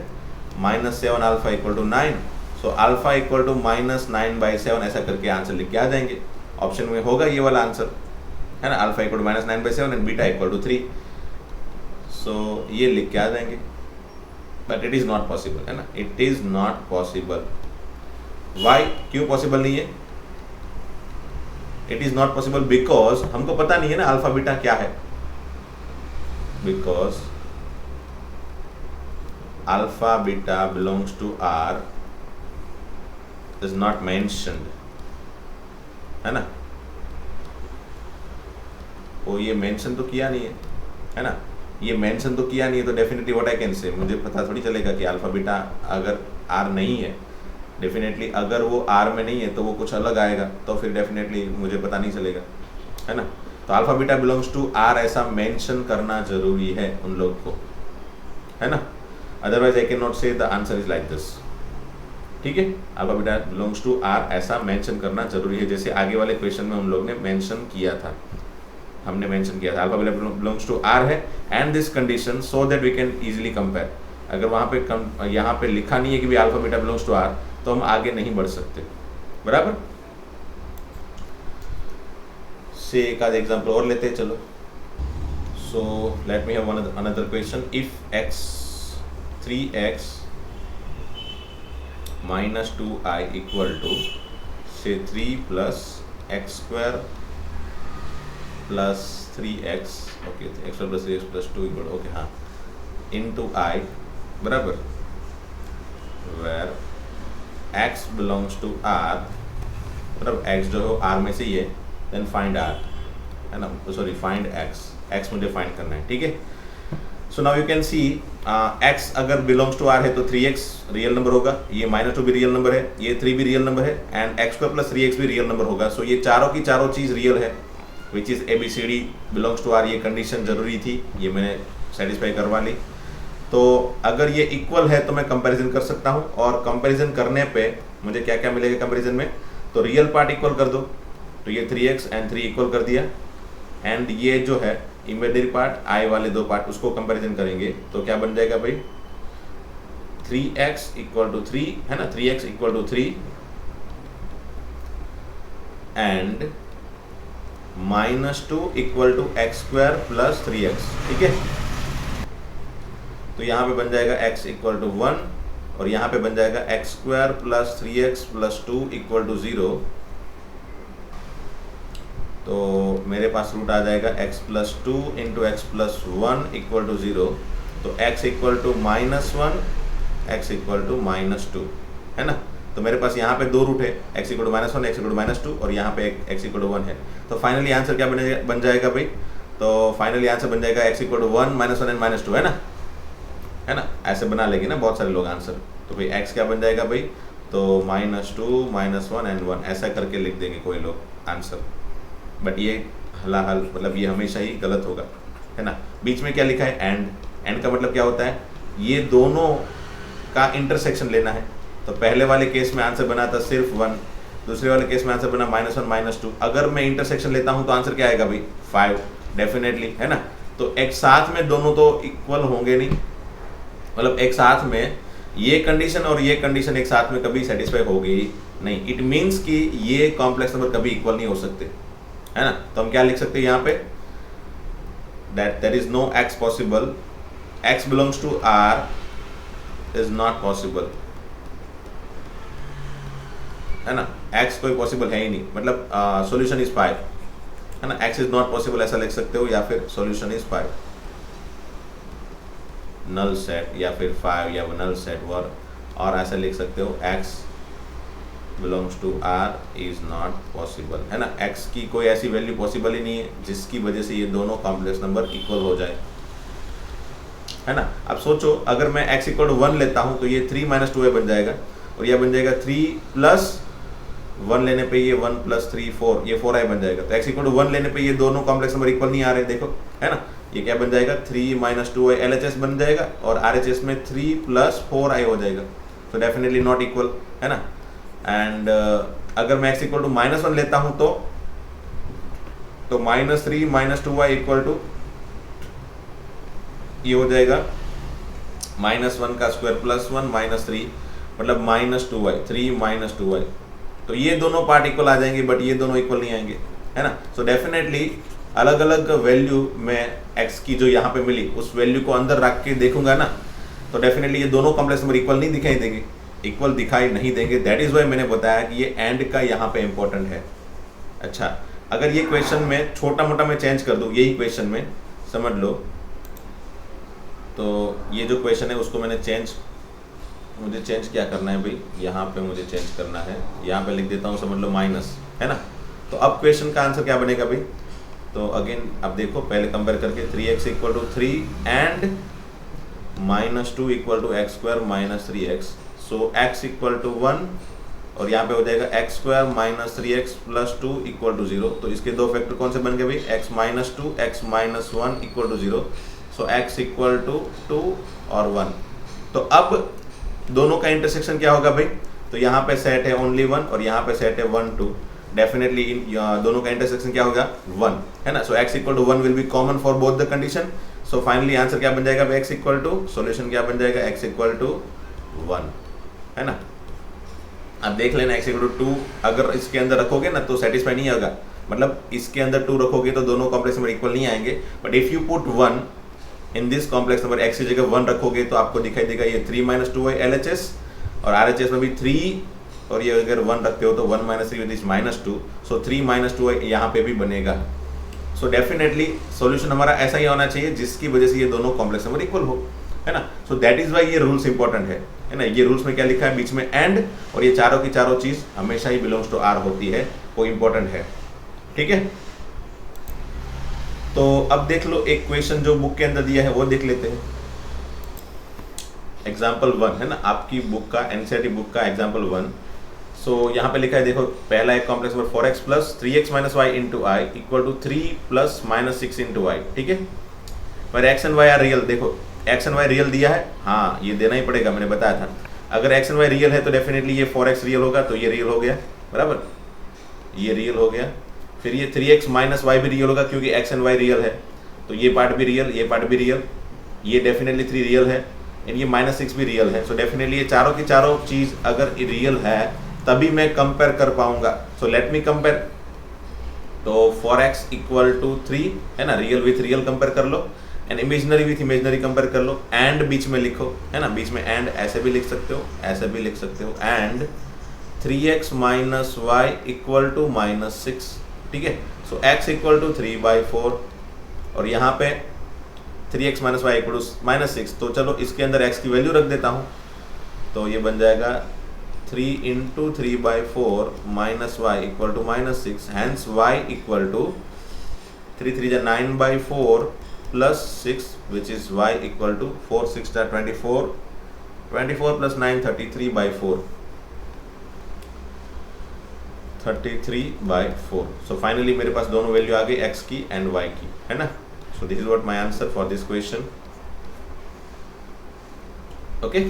-7 alpha equal to 9, so alpha equal to -9/7, ऐसा करके आंसर लिख के आ जाएंगे। ऑप्शन में होगा ये वाला आंसर, है ना, alpha equal to -9/7 and beta equal to 3, so ये लिख के आ जाएंगे। But it is not possible, है ना, it is not possible. Why, क्यों पॉसिबल नहीं है? It is not possible because हमको पता नहीं है ना अल्फा बीटा क्या है, because alpha beta belongs to R is not mentioned, है ना, वो ये मेंशन तो किया नहीं है ना, ये मेंशन तो किया नहीं है, तो definitely what I can say, मुझे पता थोड़ी चलेगा कि अल्फा बीटा अगर आर नहीं है, डेफिनेटली अगर वो आर में नहीं है तो वो कुछ अलग आएगा, तो फिर डेफिनेटली मुझे पता नहीं चलेगा, है ना। तो alpha beta belongs to R ऐसा मेंशन करना जरूरी है उन लोग को, है ना, otherwise I can not say the answer is like this. ठीक है, alpha beta belongs to R ऐसा मेंशन करना जरूरी है, जैसे आगे वाले क्वेश्चन में हम लोग ने मेंशन किया था, हमने मेंशन किया था alpha beta belongs to R है and this condition so that we can easily compare. अगर वहाँ पे यहाँ पे लिखा नहीं है कि भी alpha beta belongs to R, तो हम आगे नहीं बढ़ सकते, बराबर। से एक आध एग्जाम्पल और लेते हैं, चलो। सो let me have another question, if x 3x minus 2i equal to say 3 plus x square plus 3x, okay, x square plus 3x plus 2 equal to, okay, हाँ, into i, बराबर, where x belongs to r, मतलब x जो है r में से ही है, then find r, है ना, सॉरी find x मुझे find करना है, ठीक है। So now you can see x अगर बिलोंग्स टू r है तो 3x रियल नंबर होगा, ये -2 भी रियल नंबर है, ये 3 भी रियल नंबर है, and x square plus 3x भी रियल नंबर होगा। सो ये चारों की चारों चीज़ रियल है, which is ABCD belongs to r। ये कंडीशन जरूरी थी, ये मैंने सेटिस्फाई करवा ली। तो अगर ये इक्वल है तो मैं कंपैरिजन कर सकता हूँ, और कंपैरिजन करने पे मुझे क्या क्या मिलेगा कंपैरिजन में, तो रियल पार्ट इक्वल कर दो, तो ये 3x एंड 3 इक्वल कर दिया, एंड ये जो है इमेजिनरी पार्ट i वाले दो पार्ट उसको कंपैरिजन करेंगे, तो क्या बन जाएगा भाई, 3x इक्वल टू 3, है ना, 3x equal to 3 and -2 equal to x square plus 3x, ठीक है। तो यहाँ पे बन जाएगा x इक्वल टू 1 और यहाँ पे बन जाएगा x square plus 3x plus 2 equal to 0। तो मेरे पास रूट आ जाएगा x plus 2 into X plus 1 equal to 0। तो x equal to -1, x equal to -2, है ना। तो मेरे पास यहाँ पे दो रूट है, x equal to -1, x equal to -2, और यहाँ पे x इक्वल टू 1 है। तो फाइनली आंसर क्या बन जाएगा भाई, तो फाइनली आंसर बन जाएगा x इक्वल टू 1, -1 एंड -2, है ना। ऐसे बना लेंगे ना बहुत सारे लोग आंसर। तो भाई x क्या बन जाएगा भाई, तो -2, -1 एंड 1 ऐसा करके लिख देंगे कोई लोग आंसर, बट ये हलाहल मतलब ये हमेशा ही गलत होगा, है ना। बीच में क्या लिखा है, एंड का मतलब क्या होता है, ये दोनों का इंटरसेक्शन लेना है। तो पहले वाले केस में आंसर बना था सिर्फ 1, दूसरे वाले केस में आंसर बना -1 -2। अगर मैं इंटरसेक्शन लेता हूँ तो आंसर क्या आएगा भाई, 5 डेफिनेटली, है ना। तो एक साथ में दोनों तो इक्वल होंगे नहीं, मतलब एक साथ में ये कंडीशन और ये कंडीशन एक साथ में कभी सेटिस्फाई होगी नहीं। इट मीन्स कि ये कॉम्प्लेक्स नंबर कभी इक्वल नहीं हो सकते, है ना। तो हम क्या लिख सकते हैं यहाँ पे, that there is no x possible, x belongs to r is not possible, है ना। x कोई पॉसिबल है ही नहीं, मतलब सॉल्यूशन इज 5, है ना। x इज नॉट पॉसिबल ऐसा लिख सकते हो, या फिर सॉल्यूशन इज 5 नल सेट, या फिर 5 या नल सेट वर, और ऐसा लिख सकते हो x belongs to r is not possible, है ना। x की कोई ऐसी वैल्यू पॉसिबल ही नहीं है जिसकी वजह से ये दोनों कॉम्प्लेक्स नंबर इक्वल हो जाए, है ना। अब सोचो अगर मैं x इक्वल टू 1 लेता हूँ तो ये 3 - 2 बन जाएगा, और यह बन जाएगा 3 प्लस 1 लेने पे ये 1 प्लस 3 4, ये 4i बन जाएगा। तो x इक्वल टू 1 लेने पे ये दोनों कॉम्प्लेक्स नंबर इक्वल नहीं आ रहे, देखो, है ना। ये क्या बन जाएगा, 3 - 2i LHS बन जाएगा, और RHS में 3 प्लस 4i हो जाएगा। तो डेफिनेटली नॉट इक्वल, है ना। एंड अगर मैं x इक्वल टू -1 लेता हूं तो -3 - 2y इक्वल टू ये हो जाएगा -1 का स्क्वायर प्लस 1 -3, मतलब -2y, 3 - 2y। तो ये दोनों पार्ट इक्वल आ जाएंगे, बट ये दोनों इक्वल नहीं आएंगे, है ना। सो डेफिनेटली अलग अलग वैल्यू में x की जो यहाँ पे मिली उस वैल्यू को अंदर रख के देखूंगा ना, तो डेफिनेटली ये दोनों कॉम्प्लेक्स नंबर इक्वल नहीं दिखाई देंगे, इक्वल दिखाई नहीं देंगे। दैट इज वाई मैंने बताया कि ये एंड का यहाँ पे इंपॉर्टेंट है। अच्छा, अगर ये क्वेश्चन में छोटा मोटा मैं चेंज कर दूँ, यही क्वेश्चन में समझ लो, तो ये जो क्वेश्चन है उसको मैंने मुझे चेंज क्या करना है भाई, यहाँ पे मुझे चेंज करना है, यहाँ पे लिख देता हूँ, समझ लो माइनस, है ना। तो अब क्वेश्चन का आंसर क्या बनेगा भाई, तो अगेन अब देखो पहले कंपेयर करके, 3x equal to 3 and -2 equal to x square minus 3x। So x equal to 1 और यहाँ पे हो जाएगा x square minus 3x plus 2 equal to 0। तो इसके दो फैक्टर कौन से बन गए भाई, x minus 2 x minus 1 equal to 0। So x equal to 2 और 1। तो अब दोनों का इंटरसेक्शन क्या होगा भाई, तो यहाँ पे सेट है ओनली 1 और यहाँ पे सेट है 1 2, डेफिनेटली इन दोनों का इंटरसेक्शन क्या होगा 1, है ना। So x equal to 1 will be common for both the condition. So finally answer क्या बन जाएगा, x इक्वल टू, सॉल्यूशन क्या बन जाएगा, x इक्वल टू 1, है ना। अब देख लेना x इक्वल टू 2 अगर इसके अंदर रखोगे ना तो सेटिस्फाई नहीं होगा, मतलब इसके अंदर 2 रखोगे तो दोनों कॉम्प्लेक्स नंबर इक्वल नहीं आएंगे। But if you put 1 in this complex number, x की जगह 1 रखोगे तो आपको दिखाई देगा ये 3 - 2y LHS, और RHS में भी 3, और ये अगर 1 रखते हो तो 1 - 3 इज -2, सो 3 - 2y यहाँ पे भी बनेगा। सो डेफिनेटली सॉल्यूशन हमारा ऐसा ही होना चाहिए जिसकी वजह से ये दोनों कॉम्प्लेक्स नंबर इक्वल हो, है ना। सो दैट इज वाई ये रूल्स इंपॉर्टेंट है ना। ये रूल्स में क्या लिखा है, बीच में एंड, और ये चारों की चारों चीज हमेशा ही बिलोंग्स टू R होती है, वो इंपॉर्टेंट है, ठीक है। तो अब देख लो एक क्वेश्चन जो बुक के अंदर दिया है वो देख लेते हैं। एग्जाम्पल 1 है ना, आपकी बुक का, NCERT बुक का एग्जाम्पल 1। सो यहाँ पे लिखा है, देखो पहला एक complex number 4x plus 3x minus y into i equal to 3 plus -6 into Y, ठीक है। पर x and y are real, देखो x एंड y रियल दिया है, हाँ ये देना ही पड़ेगा, मैंने बताया था। अगर x एंड y रियल है तो डेफिनेटली ये 4x रियल होगा, तो ये रियल हो गया, बराबर, ये रियल हो गया। फिर ये 3x माइनस y भी रियल होगा क्योंकि x एंड y रियल है, तो ये पार्ट भी रियल, ये पार्ट भी रियल, ये डेफिनेटली 3 रियल है, एंड ये -6 भी रियल है। सो डेफिनेटली ये चारों की चारों चीज अगर रियल है तभी मैं कंपेयर कर पाऊंगा। सो लेट मी कंपेयर। तो 4x इक्वल टू 3 है ना, रियल विथ रियल कंपेयर कर लो, and imaginary with imaginary compare कर लो, एंड बीच में लिखो, है ना, बीच में एंड ऐसे भी लिख सकते हो, ऐसे भी लिख सकते हो, and 3x minus Y equal to -6, ठीक है। सो x इक्वल टू 3/4, और यहाँ पे 3x minus Y equal to -6, तो चलो इसके अंदर x की वैल्यू रख देता हूँ, तो ये बन जाएगा 3 into 3/4 minus Y equal to -6, hence y equal to 3 3 जा 9/4 plus 6 which is y equal to 4 6 जा 24, 24 प्लस 9 33/4, 33/4। सो फाइनली मेरे पास दोनों वैल्यू आ गई x की एंड y की, है ना। So this is what my answer for this question, okay.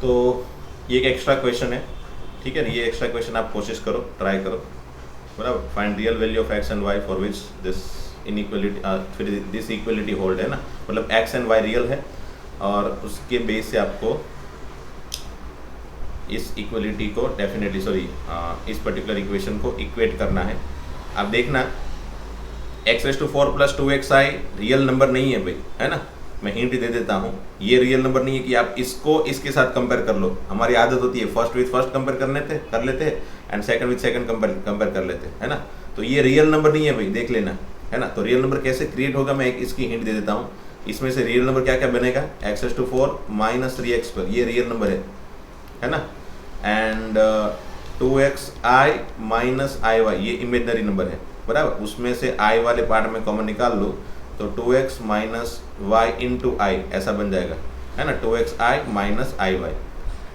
तो ये एक एक्स्ट्रा क्वेश्चन है, ठीक है ना, ये एक्स्ट्रा क्वेश्चन आप कोशिश करो, ट्राई करो, बराबर। Find real value of x and y for which this inequality, this equality hold, है ना, मतलब x एंड y रियल है, और उसके बेस से आपको इस इक्वलिटी को डेफिनेटली, इस पर्टिकुलर इक्वेशन को इक्वेट करना है। आप देखना x⁴ plus 2xi real number नहीं है भाई, है ना, मैं हिंट दे देता हूँ, ये रियल नंबर नहीं है कि आप इसको इसके साथ कंपेयर कर लो। हमारी आदत होती है फर्स्ट विथ फर्स्ट कंपेयर कर लेते हैं, and second with second compare कर लेते हैं, है ना। तो ये रियल नंबर नहीं है भाई, देख लेना, है ना। तो रियल नंबर कैसे क्रिएट होगा, मैं एक इसकी हिंट दे देता हूँ। इसमें से रियल नंबर क्या क्या बनेगा, x⁴ माइनस 3x², ये रियल नंबर है ना, एंड 2xi माइनस iy ये इमेजिनरी नंबर है, बराबर। उसमें से i वाले पार्ट में कॉमन निकाल लो तो 2x माइनस वाई इंटू आई ऐसा बन जाएगा, है ना, 2xi माइनस iy।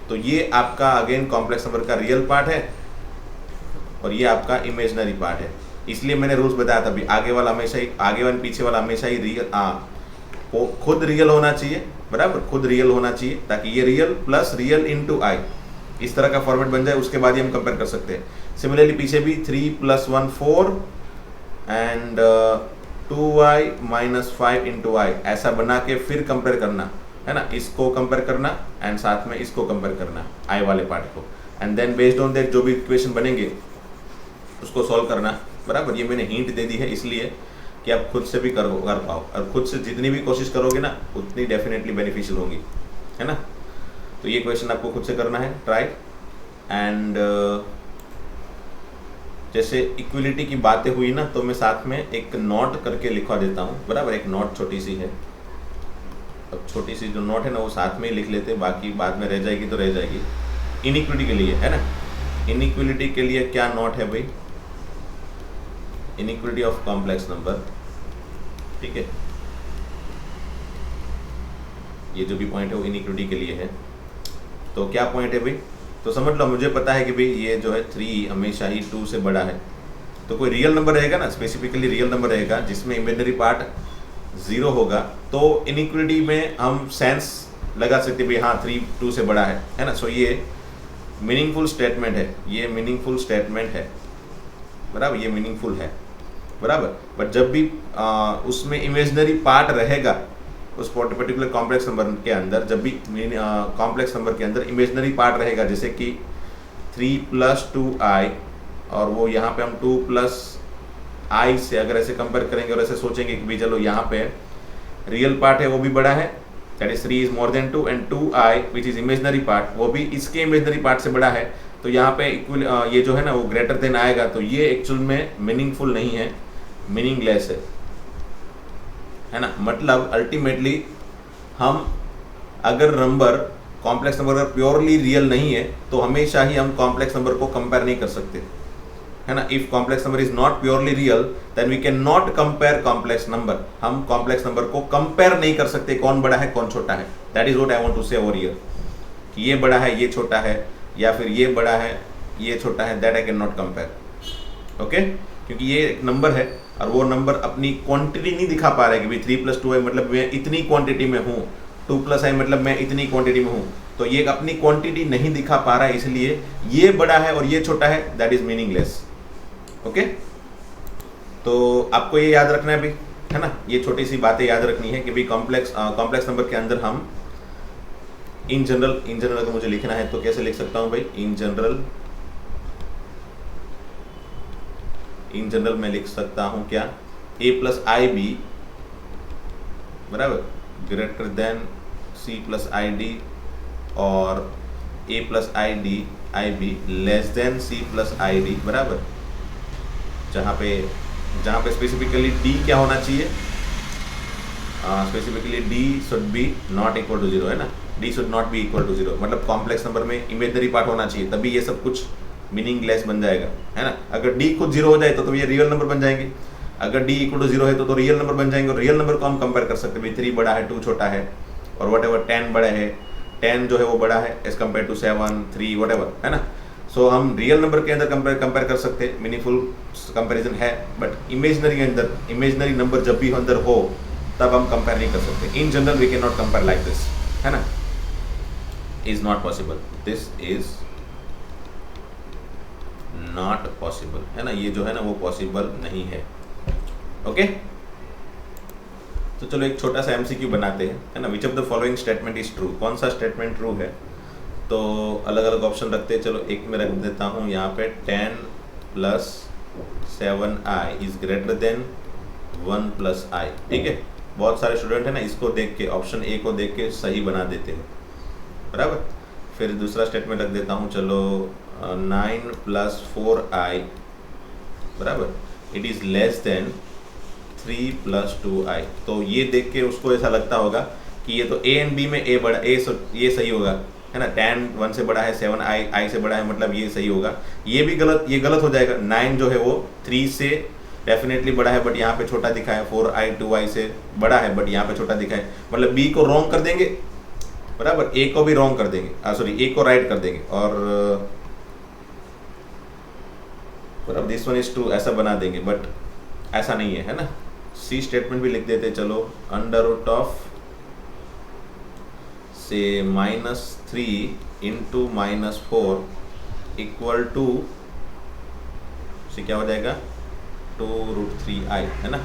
तो ये आपका अगेन कॉम्प्लेक्स नंबर का रियल पार्ट है और ये आपका इमेजिनरी पार्ट है। इसलिए मैंने रूल्स बताया था अभी, आगे वाला पीछे वाला हमेशा ही रियल, वो खुद रियल होना चाहिए, बराबर, खुद रियल होना चाहिए, ताकि ये रियल प्लस रियल इंटू आई इस तरह का फॉर्मेट बन जाए, उसके बाद ही हम कंपेयर कर सकते हैं। सिमिलरली पीछे भी 3 + 1 4 एंड 2y माइनस 5 इंटू आई ऐसा बना के फिर कंपेयर करना, है ना, इसको कंपेयर करना एंड साथ में इसको कंपेयर करना आई वाले पार्ट को, and then based on that जो भी इक्वेशन बनेंगे उसको सॉल्व करना, बराबर। ये मैंने हिंट दे दी है इसलिए कि आप खुद से भी कर पाओ, और खुद से जितनी भी कोशिश करोगे ना उतनी डेफिनेटली बेनिफिशियल होगी, है ना। तो ये क्वेश्चन आपको खुद से करना है, ट्राई। एंड जैसे इक्विलिटी की बातें हुई ना, तो मैं साथ में एक नोट करके लिखवा देता हूँ, बराबर। एक नोट छोटी सी है, अब छोटी सी जो नोट है ना वो साथ में ही लिख लेते हैं, बाकी बाद में रह जाएगी तो रह जाएगी। इनइक्विलिटी के लिए, है ना, इनइक्विलिटी के लिए क्या नोट है भाई, इनइक्विलिटी ऑफ कॉम्प्लेक्स नंबर, ठीक है। ये जो भी पॉइंट है वो इनइक्विलिटी के लिए है। तो क्या पॉइंट है भाई, तो समझ लो, मुझे पता है कि भाई ये जो है 3 हमेशा ही 2 से बड़ा है, तो कोई रियल नंबर रहेगा ना, स्पेसिफिकली रियल नंबर रहेगा जिसमें इमेजिनरी पार्ट 0 होगा, तो इनइक्विलिटी में हम सेंस लगा सकते भाई हाँ 3 2 से बड़ा है ना। सो ये मीनिंगफुल स्टेटमेंट है, ये मीनिंगफुल स्टेटमेंट है, बराबर, ये मीनिंगफुल है, बराबर। बट जब भी उसमें इमेजनरी पार्ट रहेगा उस पर्टिकुलर कॉम्प्लेक्स नंबर के अंदर, जब भी कॉम्प्लेक्स नंबर के अंदर इमेजनरी पार्ट रहेगा, जैसे कि 3 + 2i, और वो यहाँ पे हम 2 + i से अगर ऐसे कंपेयर करेंगे और ऐसे सोचेंगे कि भाई चलो यहाँ पे रियल पार्ट है वो भी बड़ा है, that is 3 is more than 2, and 2i which is imaginary part वो भी इसके इमेजनरी पार्ट से बड़ा है, तो यहाँ पे इक्वल ये जो है ना वो ग्रेटर देन आएगा, तो ये एक्चुअल में मीनिंगफुल नहीं है, मीनिंगलेस है ना। मतलब अल्टीमेटली हम अगर नंबर कॉम्प्लेक्स नंबर अगर प्योरली रियल नहीं है तो हमेशा ही हम कॉम्प्लेक्स नंबर को कंपेयर नहीं कर सकते, है ना। If complex number is not purely real then we can not compare complex number, हम कॉम्प्लेक्स नंबर को कंपेयर नहीं कर सकते कौन बड़ा है कौन छोटा है। That is what I want to say over here, कि ये बड़ा है ये छोटा है, या फिर ये बड़ा है ये छोटा है, that I can not compare, okay. क्योंकि ये एक नंबर है और वो नंबर अपनी क्वांटिटी नहीं दिखा पा रहा है कि भाई 3 + 2i मतलब मैं इतनी क्वांटिटी में हूँ, 2 + i मतलब मैं इतनी क्वांटिटी में हूँ, तो ये अपनी क्वांटिटी नहीं दिखा पा रहा है, इसलिए ये बड़ा है और ये छोटा है, दैट इज मीनिंगलेस, ओके। तो आपको ये याद रखना है भाई, है ना, ये छोटी सी बातें याद रखनी है कि भाई कॉम्प्लेक्स नंबर के अंदर हम इन जनरल अगर मुझे लिखना है तो कैसे लिख सकता हूँ भाई, इन जनरल मैं लिख सकता हूँ क्या, a + ib बराबर ग्रेटर देन c + id, और a + ib less than c + id, बराबर। जहाँ पे स्पेसिफिकली d क्या होना चाहिए, specifically d should be not equal to 0, है ना, d should not be equal to 0, मतलब कॉम्प्लेक्स नंबर में इमेजनरी पार्ट होना चाहिए, तभी ये सब कुछ मीनिंगलेस बन जाएगा, है ना। अगर d खुद 0 हो जाए तो ये रियल नंबर बन जाएंगे, अगर d = 0 है तो रियल नंबर बन जाएंगे, और रियल नंबर को हम कंपेयर कर सकते हैं, 3 बड़ा है 2 छोटा है, और व्हाटएवर 10 बड़ा है, 10 जो है वो बड़ा है एज कम्पेयर टू 7 3 व्हाटएवर, है ना। सो हम रियल नंबर के अंदर कंपेयर कर सकते हैं, मीनिंगफुल कंपेरिजन है, बट इमेजनरी नंबर जब भी अंदर हो तब हम कंपेयर नहीं कर सकते। In general we can not compare like this, है ना, is not possible, this is not possible, है ना, ये जो है ना वो पॉसिबल नहीं है, ओके। तो चलो एक छोटा सा एमसीक्यू बनाते हैं, है ना। Which of the following statement is true, कौन सा स्टेटमेंट ट्रू है, तो अलग अलग ऑप्शन रखते हैं। चलो एक में रख देता हूँ यहाँ पे 10 + 7i is greater than 1 + i, ठीक है। बहुत सारे स्टूडेंट है ना इसको देख के, ऑप्शन ए को देख के सही बना देते हैं, बराबर। फिर दूसरा स्टेटमेंट रख देता हूँ, चलो 9 + 4i बराबर it is less than 3 + 2i। तो ये देख के उसको ऐसा लगता होगा कि ये तो a एंड b में a बड़ा, ये सही होगा, है ना, 10 1 से बड़ा है, 7 i से बड़ा है, मतलब ये सही होगा। ये भी गलत, ये गलत हो जाएगा, 9 जो है वो 3 से डेफिनेटली बड़ा है, बट यहाँ पे छोटा दिखा है, 4i 2i से बड़ा है बट यहाँ पे छोटा दिखा है, मतलब b को रॉन्ग कर देंगे, बराबर, a को भी रॉन्ग कर देंगे, सॉरी a को राइट कर देंगे, और बराबर दिस वन इज ट्रू ऐसा बना देंगे, बट ऐसा नहीं है, है ना। सी स्टेटमेंट भी लिख देते, चलो √ से -3 × -4 इक्वल टू से क्या हो जाएगा 2√3i, है ना,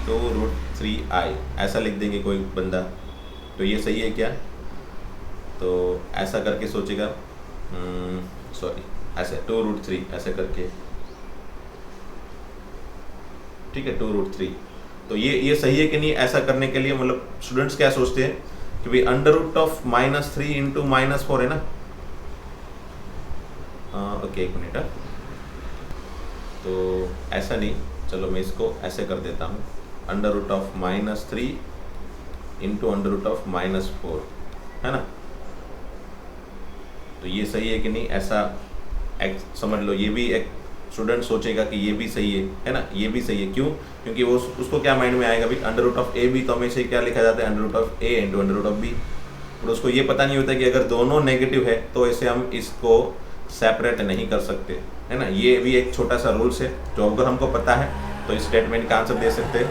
2√3i ऐसा लिख देंगे कोई बंदा, तो ये सही है क्या, तो ऐसा करके सोचेगा, सॉरी ऐसे 2√3 ऐसे करके, ठीक है 2√3, तो ये सही है कि नहीं, ऐसा करने के लिए मतलब स्टूडेंट्स क्या सोचते हैं कि भाई √-3 × -4 है ना, ओके एक मिनट, तो ऐसा नहीं, चलो मैं इसको ऐसे कर देता हूँ, √-3 × -4, है ना, तो ये सही है कि नहीं, ऐसा समझ लो। ये भी एक स्टूडेंट सोचेगा कि ये भी सही है ना, ये भी सही है, क्यों, क्योंकि वो उसको क्या माइंड में आएगा भाई √(a) तो हमेशा क्या लिखा जाता है √(a) × √(b), और उसको ये पता नहीं होता कि अगर दोनों नेगेटिव है तो ऐसे हम इसको सेपरेट नहीं कर सकते, है ना। ये भी एक छोटा सा रूल्स है जो अगर हमको पता है तो इस स्टेटमेंट का आंसर दे सकते हैं।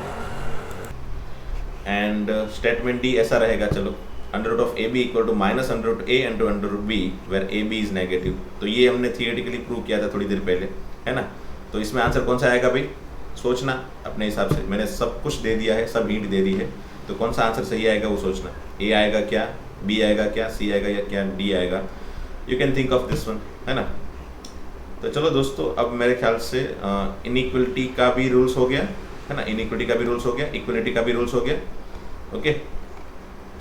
एंड स्टेटमेंट डी ऐसा रहेगा, चलो under root of A B equal to minus under root A into under root B where A B is negative. तो ये हमने थियोरेटिकली प्रूव किया था थोड़ी देर पहले, है ना। तो इसमें आंसर कौन सा आएगा भाई, सोचना अपने हिसाब से। मैंने सब कुछ दे दिया है, सब हिंट दे दी है, तो कौन सा आंसर सही आएगा वो सोचना। ए आएगा क्या, बी आएगा क्या, सी आएगा या क्या डी आएगा। You can think of this one, है ना। तो चलो दोस्तों, अब मेरे ख्याल से इनइक्वलिटी का भी रूल्स हो गया, है ना। इनइक्वलिटी का भी रूल्स हो गया, इक्वलिटी का भी रूल्स हो गया। ओके,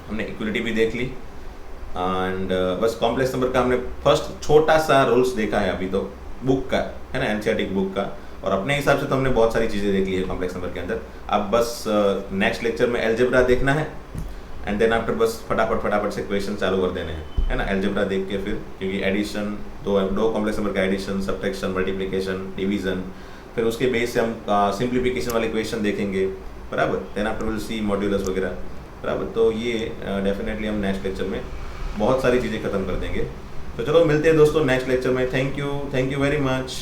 हमने इक्वलिटी भी देख ली एंड बस कॉम्प्लेक्स नंबर का हमने फर्स्ट छोटा सा रूल्स देखा है अभी तो बुक का, है ना, एनसीईआरटी बुक का। और अपने हिसाब से तो हमने बहुत सारी चीज़ें देख ली है कॉम्प्लेक्स नंबर के अंदर। अब बस नेक्स्ट लेक्चर में एलजेब्रा देखना है एंड देन आफ्टर बस फटाफट से क्वेश्चन चालू कर देने हैं, है ना। एलजेब्रा देख के फिर, क्योंकि एडिशन दो कॉम्प्लेक्स नंबर का एडिशन, सब्ट्रैक्शन, मल्टीप्लिकेशन, डिवीजन, फिर उसके बेस से हम सिंप्लीफिकेशन वाले क्वेश्चन देखेंगे, बराबर। Then after will see modulus वगैरह, बराबर। तो ये डेफिनेटली हम नेक्स्ट लेक्चर में बहुत सारी चीज़ें खत्म कर देंगे। तो चलो मिलते हैं दोस्तों नेक्स्ट लेक्चर में। Thank you very much.